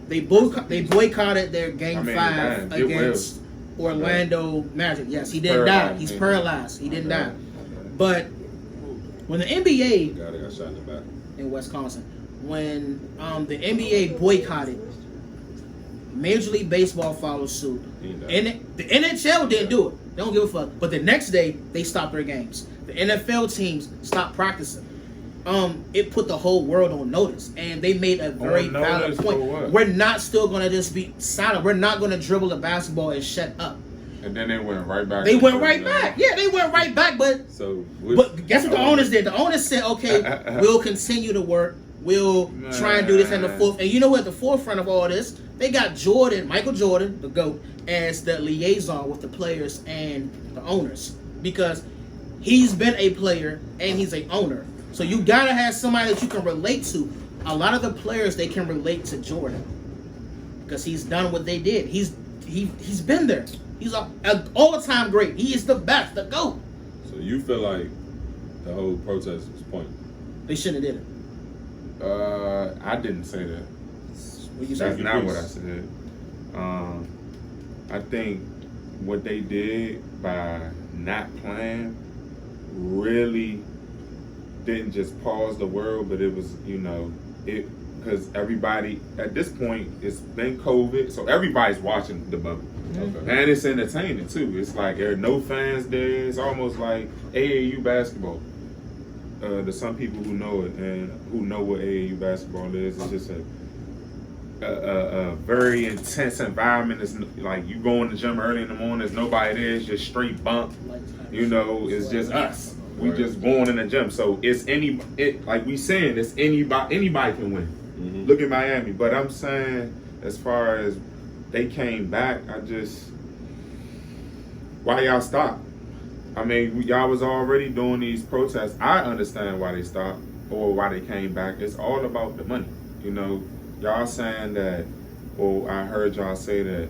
They boycotted their game 5 against Orlando Magic. Yes, he didn't die. He's paralyzed. He didn't die. But when the NBA got shot in the back in Wisconsin, when the NBA boycotted, Major League Baseball followed suit. And the NHL didn't do it. They don't give a fuck. But the next day, they stopped their games. The NFL teams stopped practicing. It put the whole world on notice, and they made a very valid point. We're not still gonna just be silent. We're not gonna dribble the basketball and shut up. And then they went right back. Yeah, they went right back. But guess what the owners did? The owners said, "Okay, we'll continue to work. We'll try and do this in the fourth." And you know what? At the forefront of all this, they got Michael Jordan, the GOAT, as the liaison with the players and the owners, because he's been a player and he's an owner. So you gotta have somebody that you can relate to. A lot of the players, they can relate to Jordan because he's done what they did. He's been there. He's an all-time great. He is the best, the GOAT. So you feel like the whole protest was pointless? They shouldn't have did it. I didn't say that. What you say? That's not what I said. I think what they did by not playing really didn't just pause the world, but it was, because everybody at this point, it's been COVID, so everybody's watching the bubble. Okay. And it's entertaining too. It's like there are no fans there. It's almost like AAU basketball. There's some people who know it and who know what AAU basketball is. It's just a very intense environment. It's like you go in the gym early in the morning, there's nobody there, it's just straight bump. It's just us. We just going in the gym. So it's like we saying, it's anybody can win. Mm-hmm. Look at Miami. But I'm saying, as far as they came back, why y'all stopped? I mean, y'all was already doing these protests. I understand why they stopped or why they came back. It's all about the money. Y'all saying that, I heard y'all say that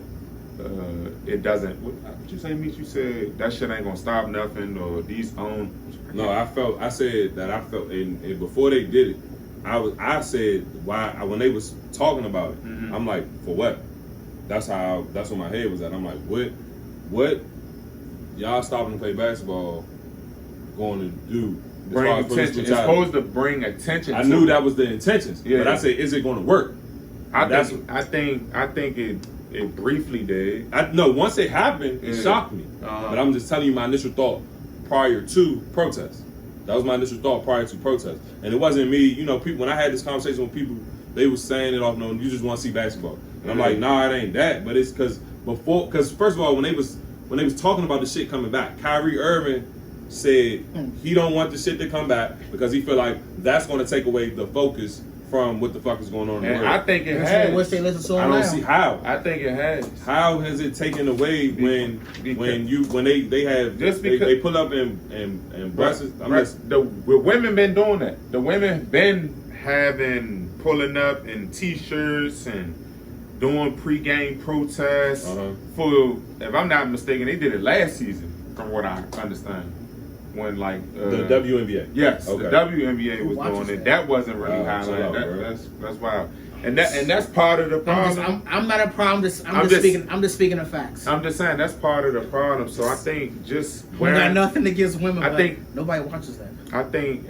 it doesn't. What you say, Meech? You said that shit ain't gonna stop nothing, or these own. No, I said and before they did it, I said why when they was talking about it, mm-hmm. I'm like, for what? That's where my head was at. I'm like, what y'all stopping to play basketball going to do? Bring attention. It's supposed to bring attention. I knew that was the intentions, but I said, is it going to work? I think it briefly did. Once it happened, it shocked me. But I'm just telling you my initial thought prior to protest. That was my initial thought prior to protest, and it wasn't me. People. When I had this conversation with people, they was saying it off. No, you just want to see basketball, and I'm like, nah, it ain't that. But it's because first of all, when they was talking about the shit coming back, Kyrie Irving said he don't want the shit to come back because he feel like that's going to take away the focus from what the fuck is going on in the world. I think it has. Wish they listen to him I don't now. see how. I think it has. How has it taken away when they have just because they pull up and buses? The women been doing that. The women been pulling up in t-shirts and doing pregame protests. For, if I'm not mistaken, they did it last season, from what I understand. When the WNBA. Yes, okay. The WNBA was doing it. That wasn't really highlighted. That's wild. And that's part of the problem. I'm not a problem. I'm just speaking of facts. I'm just saying that's part of the problem. So I think we got nothing against women. I think nobody watches that. I think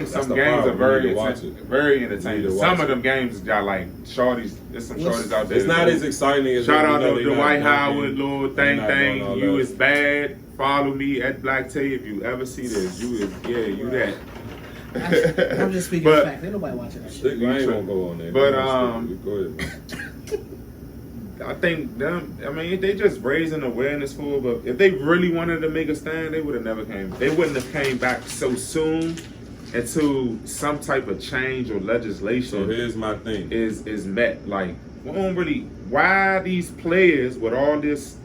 some games are very entertaining. Some of them games got like shorties. There's some shorties out there. It's not as exciting as shout out to Dwight Howard, Lord. Thing. You is bad. Follow me at Black Tay if you ever see this. You that. I'm just speaking of facts. Ain't nobody watching that shit. I ain't gonna go on there. But go ahead. I think they just raising awareness for it, but if they really wanted to make a stand, they would have never came. They wouldn't have came back so soon until some type of change or legislation. So here's my thing: is met. Like, why these players with all this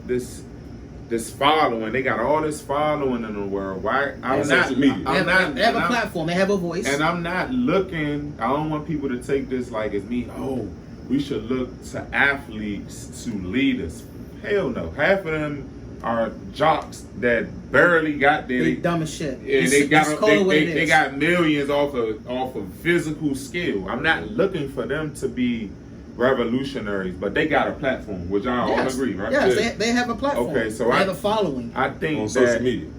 following? They got all this following in the world. Why? They have a platform. They have a voice. And I'm not looking. I don't want people to take this like it's me. Oh, we should look to athletes to lead us. Hell no. Half of them are jocks that barely got there. They dumb as shit. And they got millions off of physical skill. I'm not looking for them to be revolutionaries, but they got a platform, which I all agree, right? Yes, they have a platform. Okay, so they have a following. I think on social media.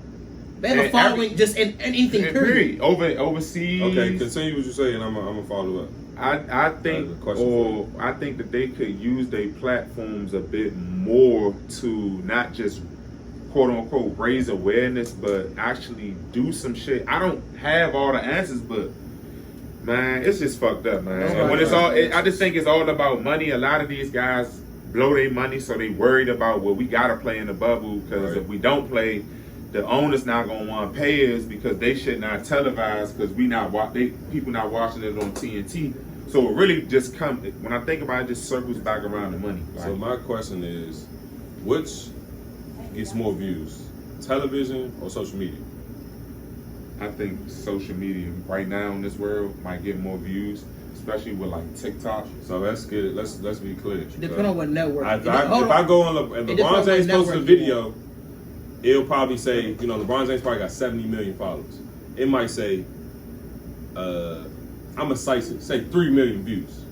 They have a following just in anything, period. Overseas. Okay, continue what you say, and I'm gonna follow up. I think that they could use their platforms a bit more to not just quote unquote raise awareness, but actually do some shit. I don't have all the answers, but man, it's just fucked up, man. And when I just think it's all about money. A lot of these guys blow their money, so they worried about, well, we gotta play in the bubble because if we don't play, the owner's not gonna want to pay us because they shit not televised because people not watching it on TNT. So it really just when I think about it, just circles back around the money. So my question is, which gets more views, television or social media? I think social media right now in this world might get more views, especially with like TikTok. So let's get it. Let's be clear. Depending on what network. If I go on, if LeBron James posts a video, it'll probably say, you know, LeBron James probably got 70 million followers. It might say, I'm a slice it, say 3 million views.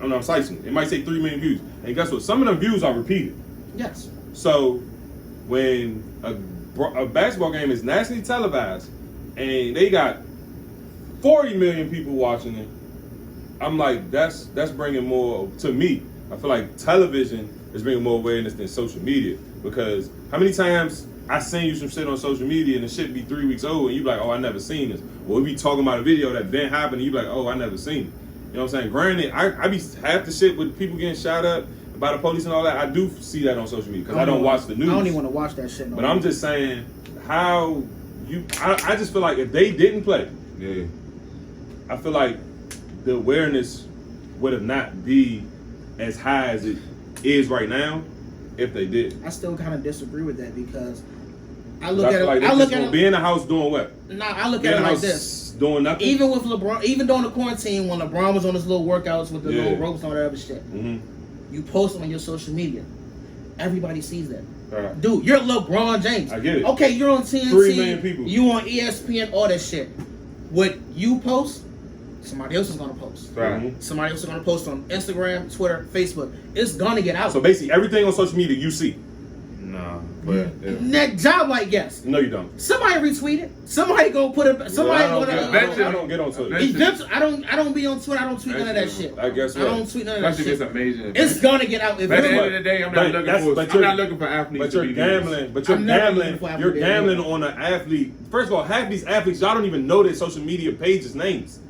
I'm slicing it. It might say 3 million views. And guess what? Some of them views are repeated. Yes. So when a basketball game is nationally televised and they got 40 million people watching it, I'm like, that's bringing more, to me, I feel like television is bringing more awareness than social media. Because how many times I send you some shit on social media and the shit be 3 weeks old and you be like, oh, I never seen this. Or we be talking about a video that didn't happen and you be like, oh, I never seen it. You know what I'm saying? Granted, I be half the shit with people getting shot up by the police and all that. I do see that on social media because I don't watch the news. I don't even want to watch that shit. No but I'm just saying how I just feel like if they didn't play, yeah, I feel like the awareness would have not be as high as it is right now if they did. I still kind of disagree with that because I look at it. Like I look at it. Be in the house doing what? Nah, I look at it like this. Doing nothing. Even with LeBron, even during the quarantine when LeBron was on his little workouts with the little ropes and all that other shit, you post them on your social media. Everybody sees that. Right. Dude, you're LeBron James. I get it. Okay, you're on TNT. 3 million people. You on ESPN, all that shit. What you post, somebody else is gonna post. Right. Somebody else is gonna post on Instagram, Twitter, Facebook. It's gonna get out. So basically, everything on social media you see. Nah, but That job like yes. No, you don't. Somebody retweet it. Somebody go put it. Somebody I don't get on Twitter. I don't be on Twitter. I don't tweet none of that shit. I guess what? I don't tweet none of that shit. It's amazing. It's gonna get out. But at the end of the day, I'm not looking for athletes. But you're gambling. But you're gambling. You're gambling on an athlete. First of all, half these athletes, y'all don't even know their social media pages' names.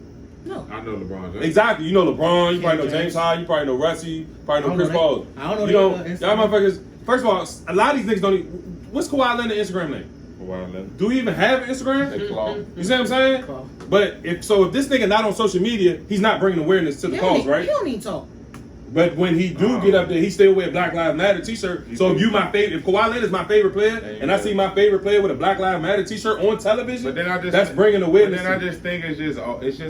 No. I know LeBron James. Exactly. You know LeBron. You probably know James Harden. You probably know Rusty. You probably know Chris Paul. I don't know. Y'all motherfuckers. First of all, a lot of these niggas don't even. What's Kawhi Leonard's Instagram name? Kawhi Leonard. Do he even have an Instagram? You see what I'm saying? Claw. But if this nigga not on social media, he's not bringing awareness to the cause, right? He don't need talk. But when he do get up there, he still wear a Black Lives Matter t-shirt. So if Kawhi Leonard is my favorite player, and I see my favorite player with a Black Lives Matter t-shirt on television, but then that's bringing awareness. But then I just think it's just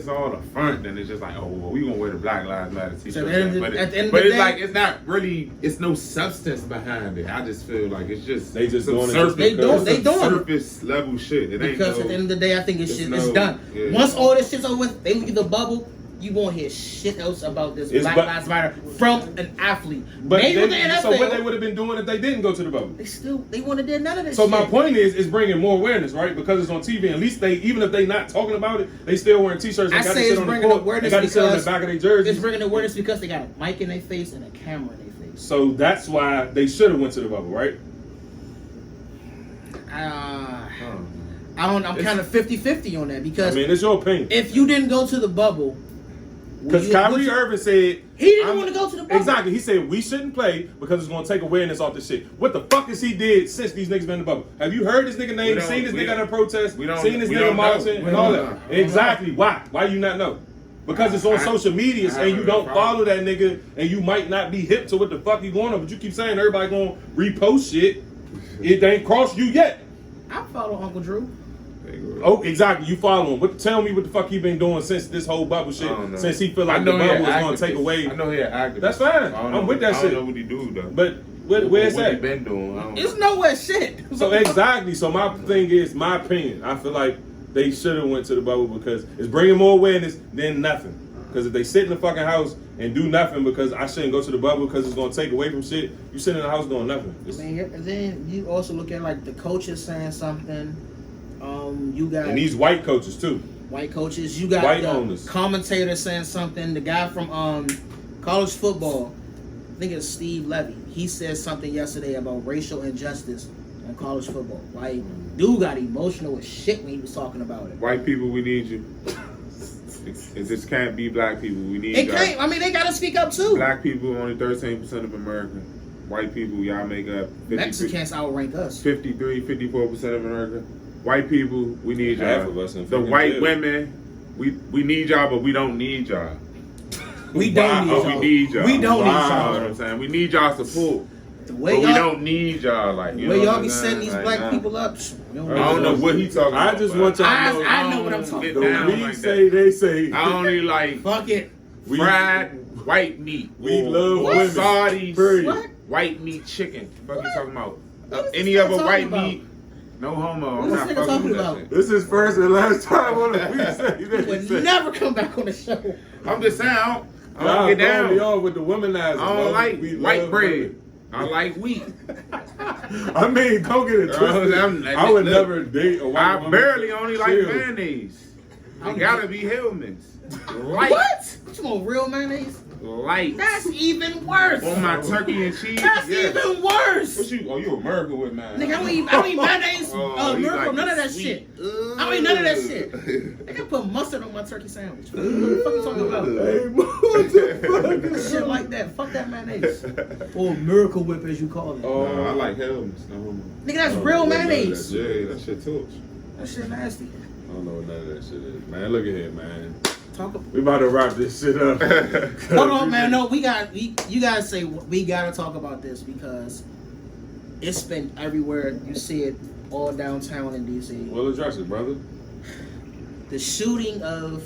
all the front. Then it's just like, oh, well, we gonna wear the Black Lives Matter t-shirt. But it's like it's not really. It's no substance behind it. I just feel like it's just they just doing surface. They doing surface level shit. It ain't because at the end of the day, I think it's done. Yeah. Once all this shit's over with, they leave the bubble. You won't hear shit else about this Black Lives Matter from an athlete. But maybe with the NFL, so what they would have been doing if they didn't go to the bubble? They wouldn't have done none of this. So shit. my point is, it's bringing more awareness, right? Because it's on TV. At least even if they not talking about it, they still wearing t-shirts. I say it's bringing awareness because on the back of their jerseys. It's bringing awareness because they got a mic in their face and a camera in their face. So that's why they should have went to the bubble, right? I'm kind of 50-50 on that because I mean, it's your opinion. If you didn't go to the bubble, because Kyrie Irving said he didn't want to go to the bubble. Exactly, he said we shouldn't play because it's going to take awareness off this shit. What the fuck has he did since these niggas been in the bubble? Have you heard this nigga name? Seen this nigga at a protest? Seen this nigga marching and all that? Exactly. Why? Why you not know? Because it's on social media and you don't follow that nigga and you might not be hip to what the fuck he going on. But you keep saying everybody going to repost shit. It ain't crossed you yet. I follow Uncle Drew. Oh, exactly. You follow him. But tell me what the fuck he been doing since this whole bubble shit. Since he feel like the bubble is going to take away. I know he an activist. That's fine. I'm with that shit. I don't know what he do though. But where's that? What he been doing? It's nowhere shit. So exactly. So my thing is, my opinion. I feel like they should have went to the bubble because it's bringing more awareness than nothing. Because if they sit in the fucking house and do nothing because I shouldn't go to the bubble because it's going to take away from shit, you sit in the house doing nothing. And then you also look at like the coaches saying something. You got and these white coaches too. White coaches. You got white the owners. Commentator saying something. The guy from college football, I think it's Steve Levy. He said something yesterday about racial injustice in college football. Like, dude got emotional as shit when he was talking about it. White people, we need you. It just can't be black people. We need. It can't. I mean, they gotta speak up too. Black people only 13% of America. White people, y'all make up. Mexicans outrank us. 54% of America. White people, we need y'all. Half of us in the white women, we need y'all, but we don't need y'all. We don't need y'all. We need y'all. We don't need y'all. You know what I'm saying? We need y'all support. The way but y'all, we don't need y'all like. The You way know y'all what be I'm setting saying? these Like, black nah. people up. I don't know what he talking about. I just want y'all to know. I know what I'm talking Get about. down We like say that. they say. I only like Fuck it. fried white meat. We or love women. Saudis. Period. What? White meat chicken. Fuck you talking about? What is Any this other nigga white talking meat? No homo. I'm What is not this nigga fucking talking with that about? shit. This is first and last time on the We Say He They would Say. never come back on the show. I'm just saying. I don't Y'all get throwing me down. off with the womanizing. I don't like We white love bread. women. I like wheat. I mean, don't get it twisted. I would look, never date a white I woman. barely only like Chill. mayonnaise. They I'm gotta be Hellman's. Light. What? What you want, real mayonnaise? Light. That's even worse. On my turkey and cheese. That's yes. even worse. What you? Oh, you American with man? Nigga, I don't eat mayonnaise, Oh, he Miracle, like none of that sweet. shit. I don't eat none of that shit. Nigga, I put mustard on my turkey sandwich. What the fuck you talking about? Hey, what the fuck? Shit like that. Fuck that mayonnaise. Or Miracle Whip, as you call it. No, I like Hellman's. No homo. Nigga, that's real mayonnaise. Yeah, that shit torch. That shit nasty. I don't know what none of that shit is. Man, look at here, man. Talk about. We about to wrap this shit up. Hold on, man. No, you gotta say we gotta talk about this because it's been everywhere. You see it all downtown in DC. We'll address it, brother. The shooting of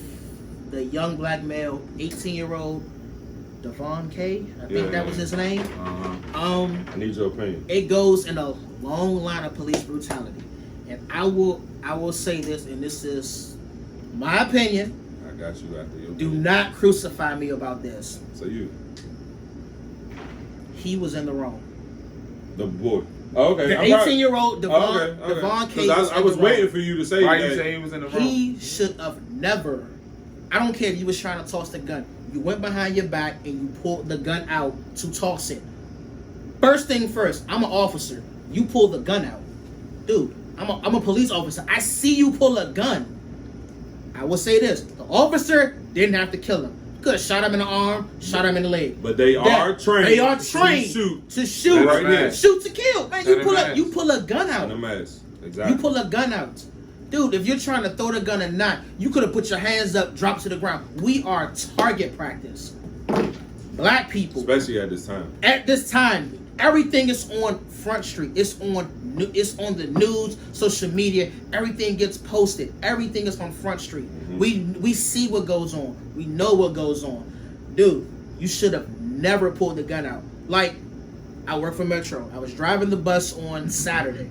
the young black male, 18-year-old Devon K. I think that was his name. Uh-huh. I need your opinion. It goes in a long line of police brutality, and I will say this, and this is my opinion. I got you after your Do opinion. not crucify me about this. So you, He was in the wrong. the boy. Oh, okay. The I'm proud- 18-year-old Devon, Oh, okay. Devon K. 'Cause I was in the waiting wrong. for you to say Why that. you say he was in the wrong? He should have never. I don't care if you was trying to toss the gun. You went behind your back and you pulled the gun out to toss it. First thing first, I'm an officer. You pull the gun out. Dude, I'm a police officer. I see you pull a gun. I will say this. The officer didn't have to kill him. Could have shot him in the arm, shot him in the leg. But they are trained. They are trained to shoot. to Right there. shoot to kill. Man, Send him you pull a gun out. In a mess. Exactly. You pull a gun out. Dude, if you're trying to throw the gun or not, you could have put your hands up, dropped to the ground. We are target practice. Black people. Especially at this time. At this time, everything is on Front Street. It's on the news, social media. Everything gets posted. Everything is on Front Street. Mm-hmm. We see what goes on. We know what goes on. Dude, you should have never pulled the gun out. Like, I work for Metro. I was driving the bus on Saturday.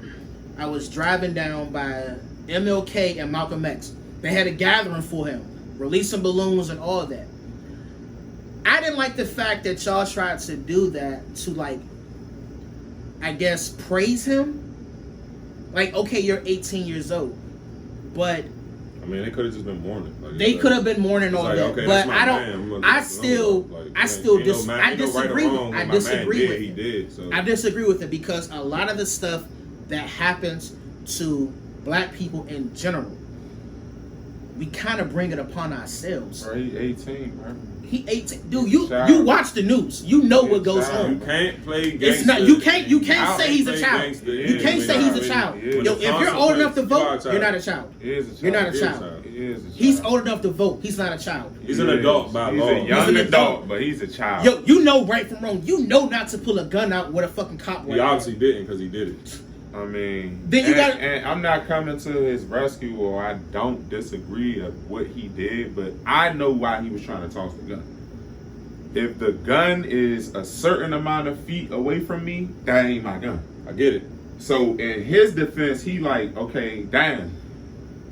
I was driving down by MLK and Malcolm X. They had a gathering for him, releasing balloons and all that. I didn't like the fact that y'all tried to do that to, like, I guess, praise him. Like, okay, you're 18 years old, but I mean, they could have just been mourning. Like, they could have been mourning it's all like, that. okay, but that's my I man. don't. I'm I like, still like, I still ain't no dis. man- I ain't no right or disagree. wrong. I What my man disagree did, with he it. did. So I disagree with it because a lot of the stuff that happens to black people in general, we kind of bring it upon ourselves. Bro, he 18, bro. He 18, dude. You Child. watch the news. You know what goes Child. you on. can't play gangster. It's not. You can't Child. say he's a Play child. gangster. You can't Yeah, say he's a when child. he- Yo, if you're old enough to you are a vote, child. you're not a child. He is a child. You're not a He is a child. child. He is a child. He's old enough to vote. He's not a child. He's an adult by He's law. a young He's an adult, adult. but he's a child. Yo, you know right from wrong. You know not to pull a gun out with a fucking cop. He right obviously didn't because he did it. I mean, Then you gotta- and I'm not coming to his rescue, or I don't disagree of what he did, but I know why he was trying to toss the gun. If the gun is a certain amount of feet away from me, that ain't my gun. I get it. So in his defense, he like, okay, damn,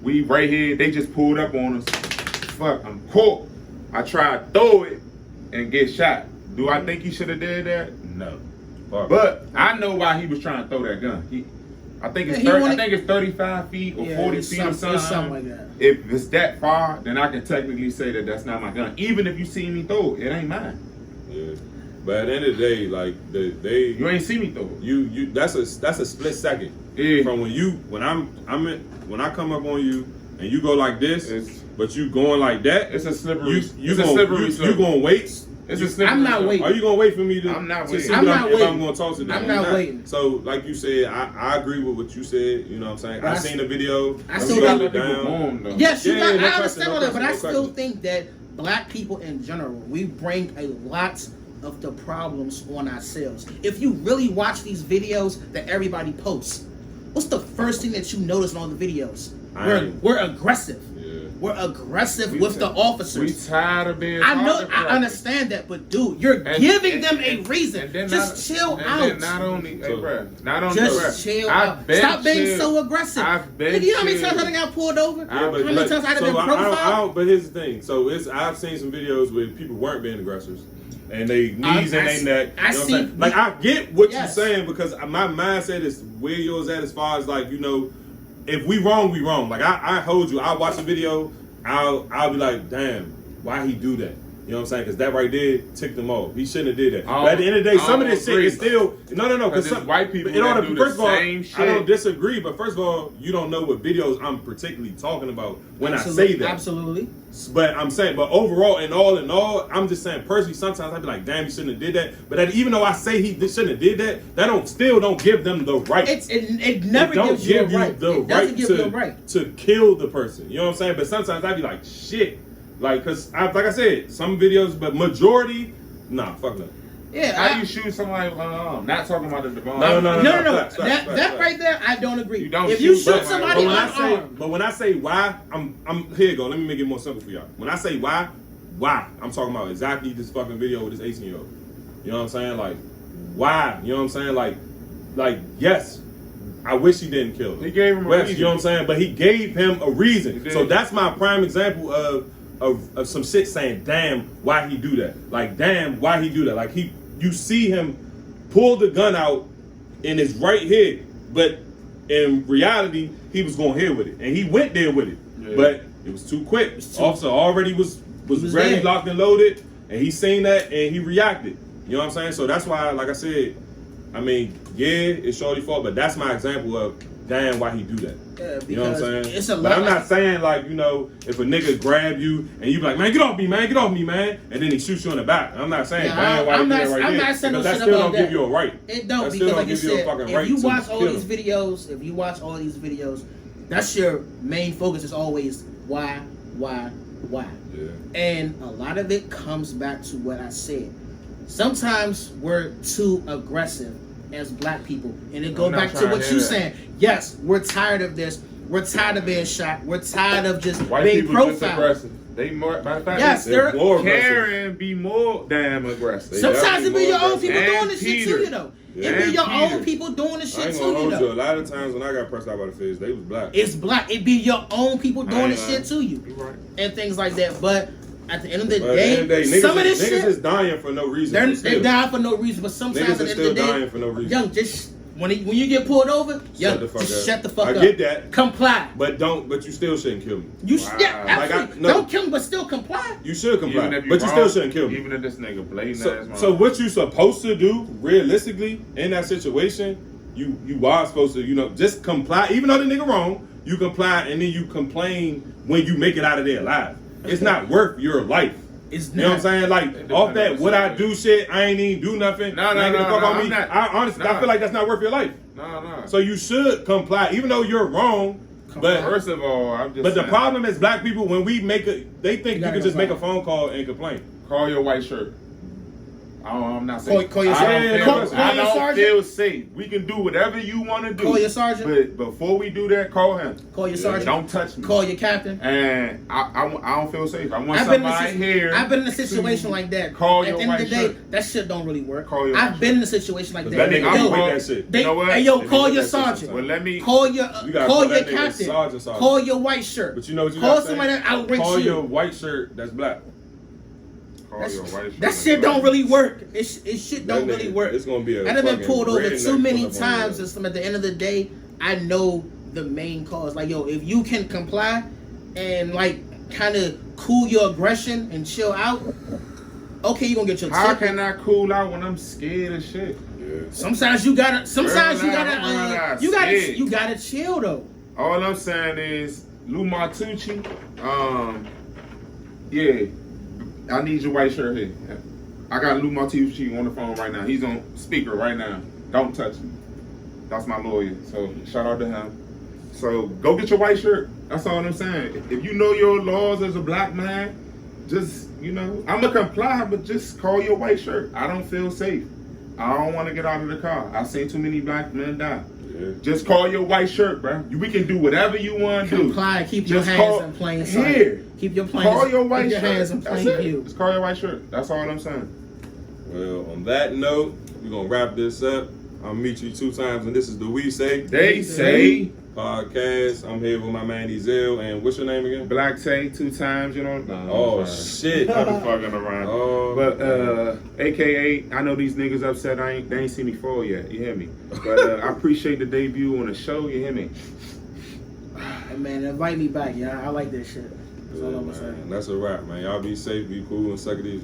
we right here, they just pulled up on us. Fuck, I'm caught. I tried to throw it and get shot. Do I think he should have did that? No. Fuck. But I know why he was trying to throw that gun. I think it's Yeah, he 30, wanted- I think it's 35 feet or Yeah, 40 it's feet or something. it's something like that. If it's that far, then I can technically say that that's not my gun. Even if you see me throw it, it ain't mine. Yeah. But at the end of the day, like You ain't see me throw it. you that's a split second. Yeah. From when I come up on you and you go like this, It's- but you going like that, It's a slippery. you gonna wait. It's a slippery. I'm not slope. waiting. Are you gonna wait for me to? I'm not to waiting. see I'm what not if waiting. I'm gonna toss it. I'm down? not waiting. So, like you said, I agree with what you said. You know what I'm saying? But I seen the video. I I'm still shutting got it people down. born, though. Yes, you Yeah, got, no I question, understand no all that, but I question, no still question. think that black people in general, we bring a lot of the problems on ourselves. If you really watch these videos that everybody posts, what's the first thing that you notice in all the videos? We're aggressive. Yeah. We're aggressive with the officers. We tired of being. I know. I understand that, but dude, you're giving them a reason. Just chill out. Then not only, just chill out. Stop being so aggressive. You know how many times I got pulled over? How many times I been profiled? But here's the thing. So I've seen some videos where people weren't being aggressors. And they knees in their neck. Like, I get what you're saying, because my mindset is where yours at, as far as, like, you know, if we wrong, we wrong. Like, I hold you. I'll watch a video. I'll be like, damn, why he do that? You know what I'm saying? Because that right there ticked him off. He shouldn't have did that. But at the end of the day, some of this shit is still no. Because white people do first the of all, same shit. I don't disagree. But first of all, you don't know what videos I'm particularly talking about when I say that. Absolutely. But I'm saying, but overall, in all, I'm just saying personally. Sometimes I'd be like, damn, he shouldn't have did that. But even though I say he shouldn't have did that, that still don't give them the right. It never gives you the right to kill the person. You know what I'm saying? But sometimes I'd be like, shit. Like, like I said, some videos, but majority, nah, fuck no. Yeah, how do you shoot somebody not talking about the Devon? No. That right there, I don't agree. You don't if you shoot somebody unarmed. But when I say why, I'm here you go. Let me make it more simple for y'all. When I say why, I'm talking about exactly this fucking video with this 18-year-old. You know what I'm saying? Like, why? You know what I'm saying? Like, yes, I wish he didn't kill him. He gave him a reason. You know what I'm saying? But he gave him a reason. So that's my prime example of some shit saying, damn, why he do that? Like, damn, why he do that? Like, you see him pull the gun out in his right head, but in reality, he was going here with it, and he went there with it, but it was too quick. Officer already was ready, there, locked and loaded, and he seen that, and he reacted. You know what I'm saying? So that's why, like I said, I mean, yeah, it's Shorty's fault, but that's my example of, damn, why he do that. Yeah, you know what I'm saying? It's a lot. But I'm not saying, like, you know, if a nigga grab you and you be like, man, get off me, man, and then he shoots you in the back. I'm not saying, damn, why he do that right there. I'm not saying no shit about that. That still don't give you a right. It don't, because like I said, if you watch all these videos, that's your main focus is always why. Yeah. And a lot of it comes back to what I said. Sometimes we're too aggressive as black people, and it goes back to what you're saying. Yes, we're tired of this. We're tired of being shot. We're tired of just white being profiled. Aggressive. They more. Matter of fact, yes, they're more aggressive. Be more damn aggressive. Sometimes it be your own people doing this shit to you, though. It be your own people doing this shit to you, though. A lot of times when I got pressed out by the feds, they was black. It's black. It be your own people doing this shit to you, and things like that. But at the end of the day, some of this shit, niggas is dying for no reason. They're dying for no reason, but sometimes at the end of the day, dying for no reason. Young, just when you get pulled over, shut the fuck up. I get that. Comply. But you still shouldn't kill me. Don't kill me, but still comply. You should comply, but you still shouldn't kill me. Even if this nigga blatant ass. So what you supposed to do, realistically, in that situation, you are supposed to, you know, just comply. Even though the nigga wrong, you comply, and then you complain when you make it out of there alive. It's not worth your life. It's not. You know what I'm saying? Like, off that, what I do shit, I ain't even do nothing. No, I honestly, I feel like that's not worth your life. No. So you should comply, even though you're wrong. But first of all, I'm just. But the problem is, black people, when we make they think you can just make a phone call and complain. Call your white shirt. I'm not saying. Call your sergeant. I don't feel safe. We can do whatever you want to do. Call your sergeant. But before we do that, call him. Call your sergeant. Don't touch me. Call your captain. And I don't feel safe. I want somebody here. I've been in a situation like that. Call your white shirt. At the end of the day, that shit don't really work. I've been in a situation like that. That shit. You know what? Hey, yo, call your sergeant. Well, let me. Call your captain. Call your white shirt. But you know what you call somebody that outranks you. Call your white shirt that's black. That shit don't really work. It shit don't really work. It's gonna be I've been pulled over too many times, and at the end of the day, I know the main cause. Like, yo, if you can comply and like kind of cool your aggression and chill out, okay, you gonna get your ticket. How can I cool out when I'm scared of shit? Yeah. Sometimes you gotta chill though. All I'm saying is, Lou Martucci, yeah. I need your white shirt here. I got Lou Martucci on the phone right now. He's on speaker right now. Don't touch me. That's my lawyer. So shout out to him. So go get your white shirt. That's all I'm saying. If you know your laws as a black man, just You know, I'ma comply, but just call your white shirt. I don't feel safe. I don't want to get out of the car. I've seen too many black men die. Yeah. Just call your white shirt, bro. We can do whatever you want to do. Comply. Keep your hands in plain sight. Here. Keep your call your white shirt. hands in plain view. Just call your white shirt. That's all I'm saying. Well, on that note, we're gonna wrap this up. I'll meet you 2 times, and this is the We Say They Say podcast. I'm here with my man Ezel, and what's your name again? Black Tay 2 times, you know. Oh shit! I'm fucking around. Oh, but AKA, I know these niggas upset. They ain't seen me fall yet. You hear me? But I appreciate the debut on the show. You hear me? Hey man, invite me back, yeah. I like this shit. That's all I'm saying. That's a wrap, man. Y'all be safe, be cool, and suck it easy.